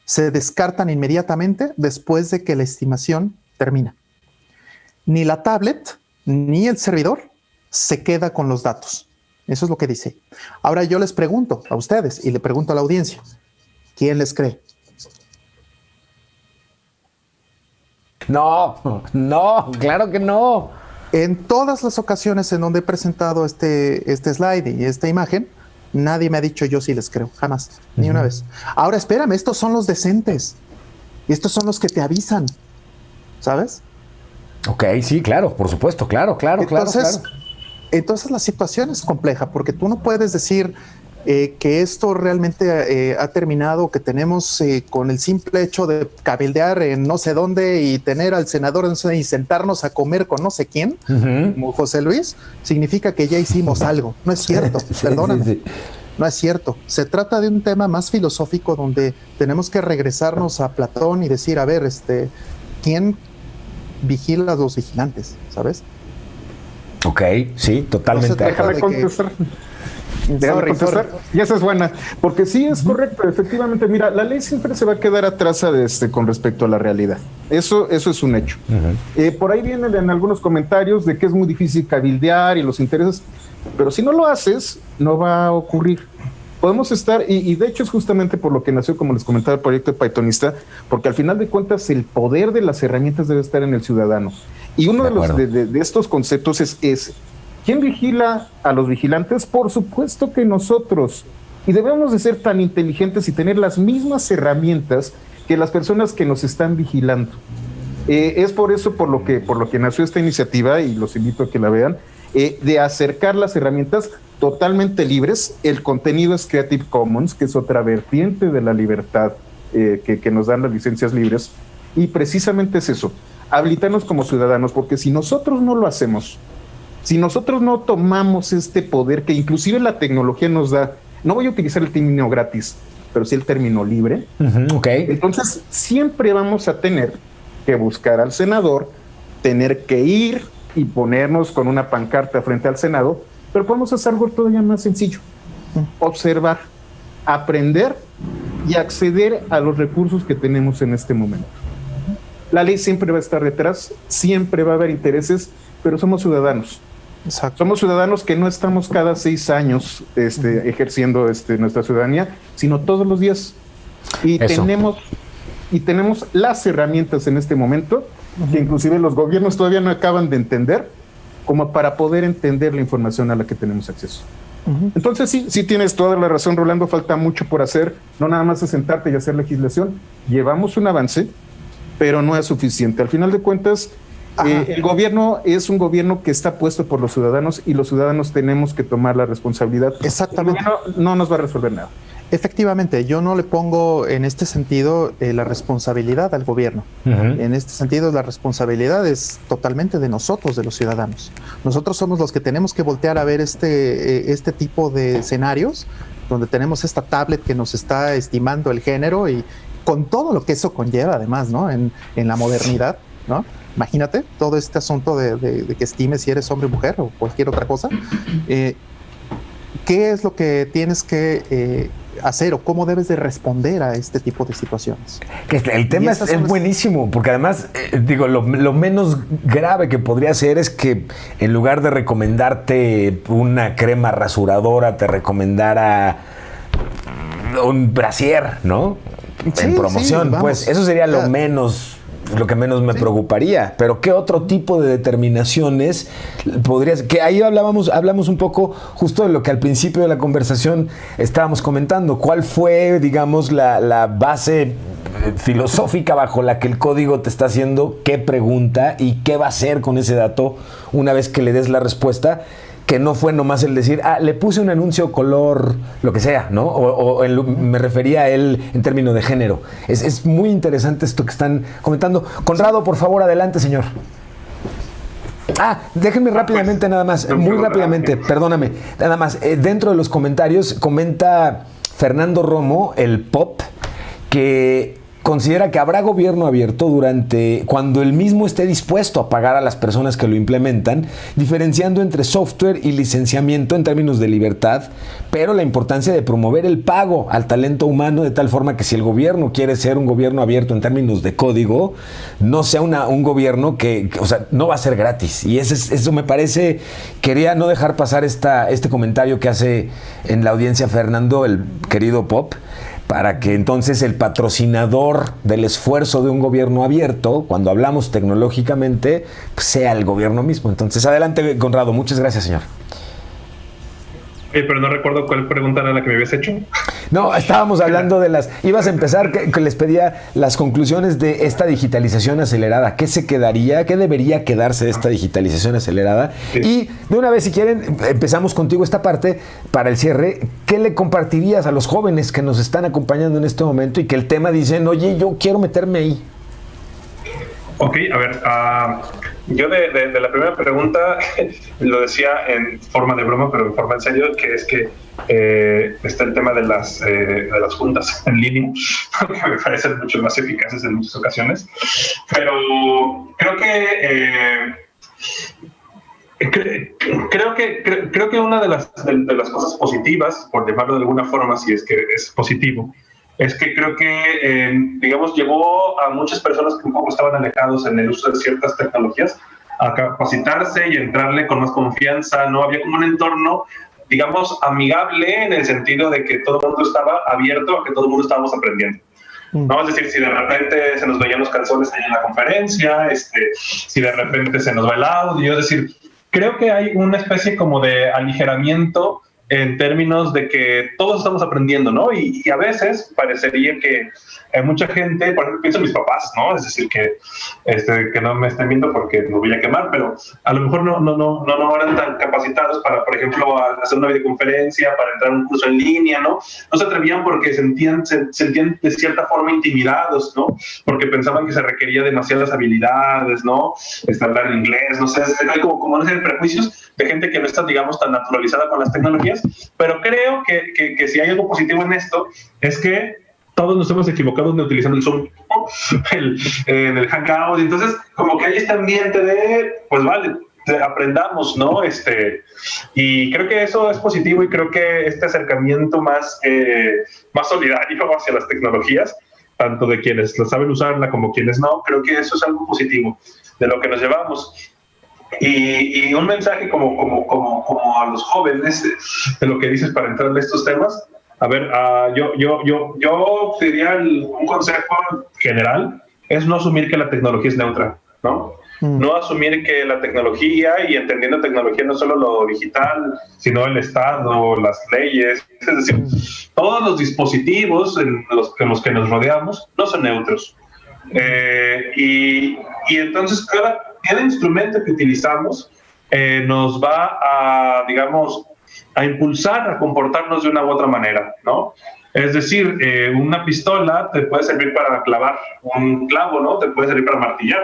se descartan inmediatamente después de que la estimación termina. Ni la tablet ni el servidor se queda con los datos. Eso es lo que dice. Ahora yo les pregunto a ustedes y le pregunto a la audiencia, ¿quién les cree? No, claro que no. En todas las ocasiones en donde he presentado este slide y esta imagen, nadie me ha dicho yo sí les creo, jamás, ni una vez. Ahora espérame, estos son los decentes y estos son los que te avisan, ¿sabes? Ok, sí, claro, por supuesto, claro. Entonces la situación es compleja porque tú no puedes decir que esto realmente ha terminado, que tenemos con el simple hecho de cabildear en no sé dónde y tener al senador y sentarnos a comer con no sé quién, como José Luis, significa que ya hicimos algo. No es cierto, perdóname. Sí. No es cierto. Se trata de un tema más filosófico donde tenemos que regresarnos a Platón y decir, a ver, ¿quién vigila a los vigilantes? ¿Sabes? Ok, sí, totalmente. Déjame contestar. Déjame contestar. Y esa es buena, porque sí es correcto, efectivamente. Mira, la ley siempre se va a quedar atrás con respecto a la realidad. Eso es un hecho. Por ahí vienen en algunos comentarios de que es muy difícil cabildear y los intereses, pero si no lo haces, no va a ocurrir. Podemos estar, y de hecho es justamente por lo que nació, como les comentaba, el proyecto de Pythonista, porque al final de cuentas el poder de las herramientas debe estar en el ciudadano. Y uno de estos conceptos es ¿quién vigila a los vigilantes? Por supuesto que nosotros. Y debemos de ser tan inteligentes y tener las mismas herramientas que las personas que nos están vigilando. Es por eso por lo que nació esta iniciativa, y los invito a que la vean, de acercar las herramientas totalmente libres. El contenido es Creative Commons, que es otra vertiente de la libertad que nos dan las licencias libres. Y precisamente es eso, habilitarnos como ciudadanos, porque si nosotros no lo hacemos, si nosotros no tomamos este poder que inclusive la tecnología nos da, no voy a utilizar el término gratis, pero sí el término libre, entonces siempre vamos a tener que buscar al senador, tener que ir y ponernos con una pancarta frente al Senado, pero podemos hacer algo todavía más sencillo: observar, aprender y acceder a los recursos que tenemos en este momento. La ley siempre va a estar detrás, siempre va a haber intereses, pero somos ciudadanos. Exacto. Somos ciudadanos que no estamos cada 6 años ejerciendo nuestra ciudadanía, sino todos los días. Y tenemos las herramientas en este momento, que inclusive los gobiernos todavía no acaban de entender, como para poder entender la información a la que tenemos acceso. Entonces sí tienes toda la razón, Rolando, falta mucho por hacer, no nada más es sentarte y hacer legislación. Llevamos un avance, pero no es suficiente. Al final de cuentas, el gobierno es un gobierno que está puesto por los ciudadanos, y los ciudadanos tenemos que tomar la responsabilidad. Exactamente. El gobierno no nos va a resolver nada. Efectivamente, yo no le pongo en este sentido la responsabilidad al gobierno. En este sentido, la responsabilidad es totalmente de nosotros, de los ciudadanos. Nosotros somos los que tenemos que voltear a ver este tipo de escenarios, donde tenemos esta tablet que nos está estimando el género, y con todo lo que eso conlleva, además, ¿no? En la modernidad, ¿no? Imagínate todo este asunto de que estimes si eres hombre o mujer o cualquier otra cosa. ¿Qué es lo que tienes que hacer, o cómo debes de responder a este tipo de situaciones? El tema es buenísimo, porque además, lo menos grave que podría ser es que en lugar de recomendarte una crema rasuradora, te recomendara un brasier, ¿no? En promoción, pues eso sería lo menos lo que menos me preocuparía. Pero ¿qué otro tipo de determinaciones podrías? Que ahí hablamos un poco justo de lo que al principio de la conversación estábamos comentando. ¿Cuál fue, digamos, la base filosófica bajo la que el código te está haciendo qué pregunta y qué va a hacer con ese dato una vez que le des la respuesta? Que no fue nomás el decir, le puse un anuncio color, lo que sea, ¿no? Me refería a él en términos de género. Es muy interesante esto que están comentando. Conrado, por favor, adelante, señor. Déjenme rápidamente nada más, muy rápidamente, perdóname. Nada más, dentro de los comentarios comenta Fernando Romo, el POP, que considera que habrá gobierno abierto cuando el mismo esté dispuesto a pagar a las personas que lo implementan, diferenciando entre software y licenciamiento en términos de libertad, pero la importancia de promover el pago al talento humano de tal forma que si el gobierno quiere ser un gobierno abierto en términos de código, no sea un gobierno que o sea, no va a ser gratis. Y eso me parece, quería no dejar pasar este comentario que hace en la audiencia Fernando, el querido Pop, para que entonces el patrocinador del esfuerzo de un gobierno abierto, cuando hablamos tecnológicamente, pues sea el gobierno mismo. Entonces, adelante, Conrado. Muchas gracias, señor. Pero no recuerdo cuál pregunta era la que me habías hecho. No, estábamos hablando de ibas a empezar, que les pedía las conclusiones de esta digitalización acelerada. ¿Qué se quedaría? ¿Qué debería quedarse de esta digitalización acelerada? Sí. Y de una vez, si quieren, empezamos contigo esta parte para el cierre. ¿Qué le compartirías a los jóvenes que nos están acompañando en este momento y que el tema dicen, oye, yo quiero meterme ahí? Ok, a ver, yo de la primera pregunta lo decía en forma de broma, pero en forma en serio, que es que está el tema de las juntas en línea, que me parecen mucho más eficaces en muchas ocasiones, pero creo que una de las cosas positivas, por llamarlo de alguna forma, si es que es positivo, es que creo que, digamos, llevó a muchas personas que un poco estaban alejados en el uso de ciertas tecnologías a capacitarse y entrarle con más confianza, ¿no? Había como un entorno, digamos, amigable en el sentido de que todo el mundo estaba abierto a que todo el mundo estábamos aprendiendo. ¿No? Es decir, si de repente se nos veían los calzones ahí en la conferencia, si de repente se nos va el audio, es decir, creo que hay una especie como de aligeramiento en términos de que todos estamos aprendiendo, ¿no? Y a veces parecería que hay mucha gente, por ejemplo, pienso en mis papás, ¿no? Es decir, que no me estén viendo porque me voy a quemar, pero a lo mejor no eran tan capacitados para, por ejemplo, hacer una videoconferencia, para entrar a un curso en línea, ¿no? No se atrevían porque se sentían de cierta forma intimidados, ¿no? Porque pensaban que se requería demasiadas habilidades, ¿no? Hablar inglés, no sé, hay como una serie de prejuicios de gente que no está, digamos, tan naturalizada con las tecnologías, pero creo que si hay algo positivo en esto, es que todos nos hemos equivocado utilizando el Zoom, el Hangout, entonces como que hay este ambiente de, pues vale, aprendamos, ¿no? Y creo que eso es positivo y creo que este acercamiento más solidario hacia las tecnologías, tanto de quienes lo saben usarla como quienes no, creo que eso es algo positivo de lo que nos llevamos. Y un mensaje como a los jóvenes de lo que dices para entrar en estos temas. A ver, yo diría un consejo general es no asumir que la tecnología es neutra, ¿no? No asumir que la tecnología, y entendiendo tecnología no solo lo digital, sino el Estado, las leyes, es decir, todos los dispositivos en los que nos rodeamos no son neutros. Y entonces cada instrumento que utilizamos nos va a, digamos, a impulsar a comportarnos de una u otra manera, ¿no? Es decir, una pistola te puede servir para clavar un clavo, ¿no? Te puede servir para martillar,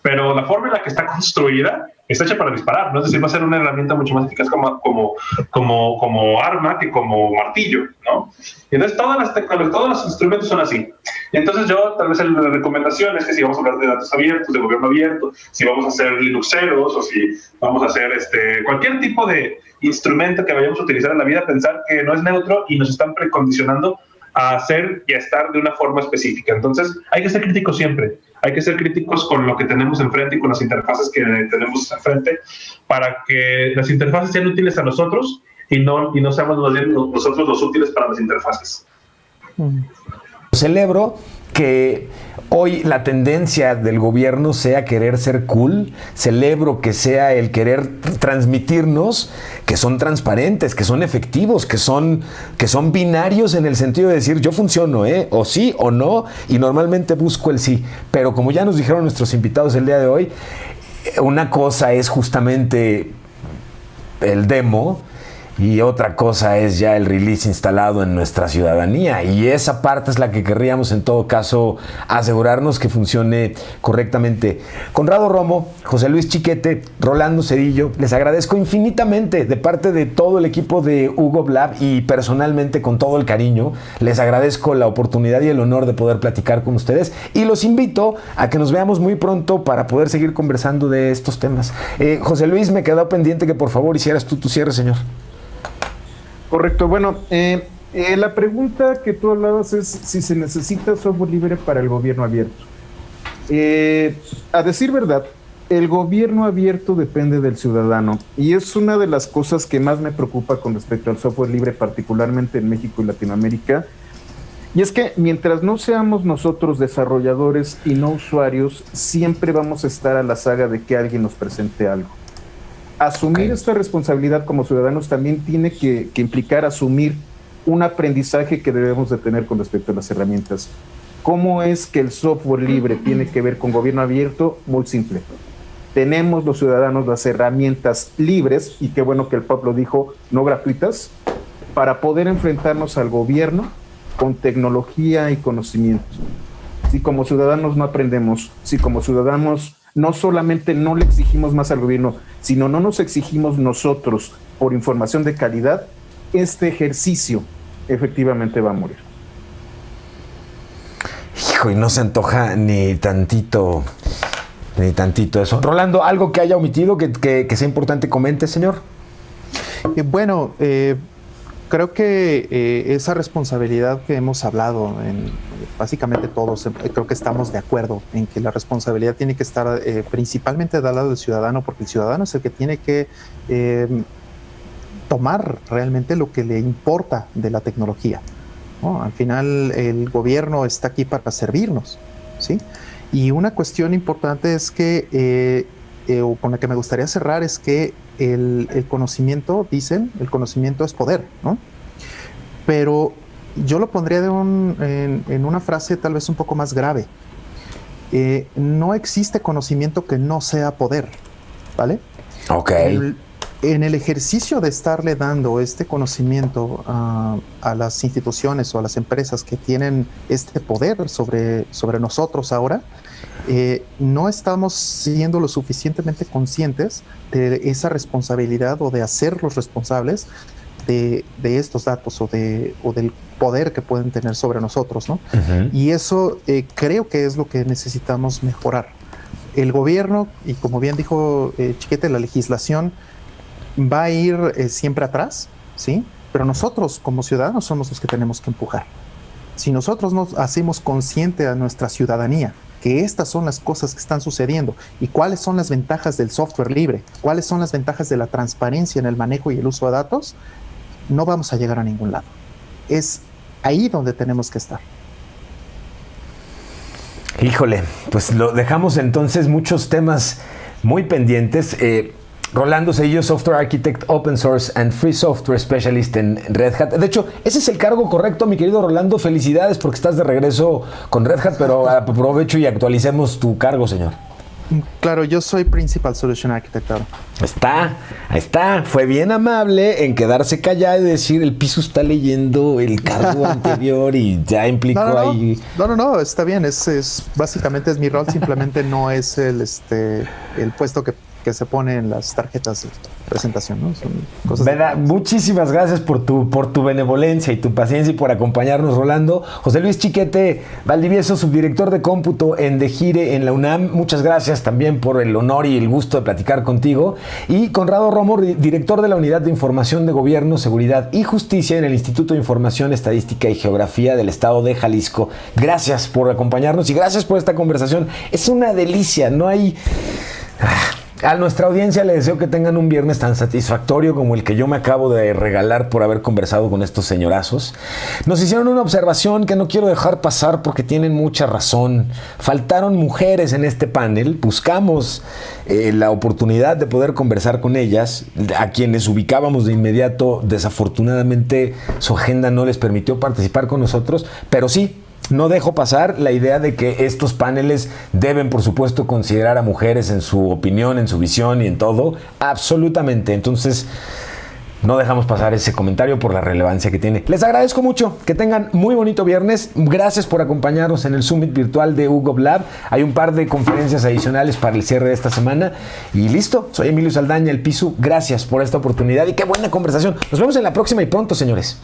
pero la forma en la que está construida está hecha para disparar, ¿no? Es decir, va a ser una herramienta mucho más eficaz como arma que como martillo, ¿no? Y entonces todos los instrumentos son así. Y entonces yo, tal vez la recomendación es que si vamos a hablar de datos abiertos, de gobierno abierto, si vamos a ser Linuxeros o si vamos a hacer cualquier tipo de instrumento que vayamos a utilizar en la vida, pensar que no es neutro y nos están precondicionando a hacer y a estar de una forma específica. Entonces, hay que ser críticos siempre. Hay que ser críticos con lo que tenemos enfrente y con las interfaces que tenemos enfrente para que las interfaces sean útiles a nosotros y no seamos más bien nosotros los útiles para las interfaces. Celebro que hoy la tendencia del gobierno sea querer ser cool. Celebro que sea el querer transmitirnos que son transparentes, que son efectivos, que son binarios en el sentido de decir yo funciono, o sí o no, y normalmente busco el sí. Pero como ya nos dijeron nuestros invitados el día de hoy, una cosa es justamente el demo y otra cosa es ya el release instalado en nuestra ciudadanía, y esa parte es la que querríamos en todo caso asegurarnos que funcione correctamente. Conrado Romo, José Luis Chiquete, Rolando Cedillo, les agradezco infinitamente de parte de todo el equipo de Hugo Blab y personalmente con todo el cariño. Les agradezco la oportunidad y el honor de poder platicar con ustedes y los invito a que nos veamos muy pronto para poder seguir conversando de estos temas. José Luis, me quedó pendiente que por favor hicieras tu cierre, señor. Correcto. Bueno, la pregunta que tú hablabas es si se necesita software libre para el gobierno abierto. A decir verdad, el gobierno abierto depende del ciudadano, y es una de las cosas que más me preocupa con respecto al software libre, particularmente en México y Latinoamérica. Y es que mientras no seamos nosotros desarrolladores y no usuarios, siempre vamos a estar a la saga de que alguien nos presente algo. Asumir esta responsabilidad como ciudadanos también tiene que implicar asumir un aprendizaje que debemos de tener con respecto a las herramientas. ¿Cómo es que el software libre tiene que ver con gobierno abierto? Muy simple. Tenemos los ciudadanos las herramientas libres, y qué bueno que el PAP lo dijo, no gratuitas, para poder enfrentarnos al gobierno con tecnología y conocimiento. Si como ciudadanos no aprendemos, si como ciudadanos no solamente no le exigimos más al gobierno, sino no nos exigimos nosotros por información de calidad, este ejercicio efectivamente va a morir. Hijo, y no se antoja ni tantito eso. Rolando, ¿algo que haya omitido que sea importante comente, señor? Bueno, creo que esa responsabilidad que hemos hablado, básicamente todos, creo que estamos de acuerdo en que la responsabilidad tiene que estar principalmente del lado del ciudadano, porque el ciudadano es el que tiene que tomar realmente lo que le importa de la tecnología, ¿no? Al final el gobierno está aquí para servirnos, ¿sí? Y una cuestión importante es que, con la que me gustaría cerrar, es que el conocimiento, dicen, el conocimiento es poder, ¿no? Pero yo lo pondría en una frase tal vez un poco más grave. No existe conocimiento que no sea poder, ¿vale? Ok. En el ejercicio de estarle dando este conocimiento a las instituciones o a las empresas que tienen este poder sobre nosotros ahora, no estamos siendo lo suficientemente conscientes de esa responsabilidad o de hacerlos responsables de estos datos o del poder que pueden tener sobre nosotros, ¿no? Uh-huh. Y eso creo que es lo que necesitamos mejorar. El gobierno, y como bien dijo Chiquete, la legislación va a ir siempre atrás, ¿sí? Pero nosotros como ciudadanos somos los que tenemos que empujar. Si nosotros nos hacemos consciente a nuestra ciudadanía que estas son las cosas que están sucediendo y cuáles son las ventajas del software libre, cuáles son las ventajas de la transparencia en el manejo y el uso de datos, no vamos a llegar a ningún lado. Es ahí donde tenemos que estar. Híjole, pues lo dejamos entonces muchos temas muy pendientes. Rolando Cedillo, Software Architect, Open Source and Free Software Specialist en Red Hat. De hecho, ese es el cargo correcto, mi querido Rolando. Felicidades porque estás de regreso con Red Hat, pero aprovecho y actualicemos tu cargo, señor. Claro, yo soy Principal Solution Architect ahora. Ahí está. Fue bien amable en quedarse callado y decir el piso está leyendo el cargo anterior y ya implicó ahí. No, está bien. Básicamente es mi rol, simplemente no es el puesto que se pone en las tarjetas de presentación, ¿no? Son cosas. ¿Verdad? Muchísimas gracias por tu benevolencia y tu paciencia y por acompañarnos, Rolando. José Luis Chiquete Valdivieso, subdirector de cómputo en DeGire en la UNAM. Muchas gracias también por el honor y el gusto de platicar contigo. Y Conrado Romo, director de la Unidad de Información de Gobierno, Seguridad y Justicia en el Instituto de Información, Estadística y Geografía del Estado de Jalisco. Gracias por acompañarnos y gracias por esta conversación. Es una delicia, no hay... A nuestra audiencia le deseo que tengan un viernes tan satisfactorio como el que yo me acabo de regalar por haber conversado con estos señorazos. Nos hicieron una observación que no quiero dejar pasar porque tienen mucha razón. Faltaron mujeres en este panel. Buscamos la oportunidad de poder conversar con ellas, a quienes ubicábamos de inmediato. Desafortunadamente su agenda no les permitió participar con nosotros, pero sí, no dejo pasar la idea de que estos paneles deben, por supuesto, considerar a mujeres en su opinión, en su visión y en todo, absolutamente. Entonces, no dejamos pasar ese comentario por la relevancia que tiene. Les agradezco mucho, que tengan muy bonito viernes. Gracias por acompañarnos en el Summit virtual de UGOV Lab. Hay un par de conferencias adicionales para el cierre de esta semana. Y listo, soy Emilio Saldaña, el Pisu. Gracias por esta oportunidad y qué buena conversación. Nos vemos en la próxima y pronto, señores.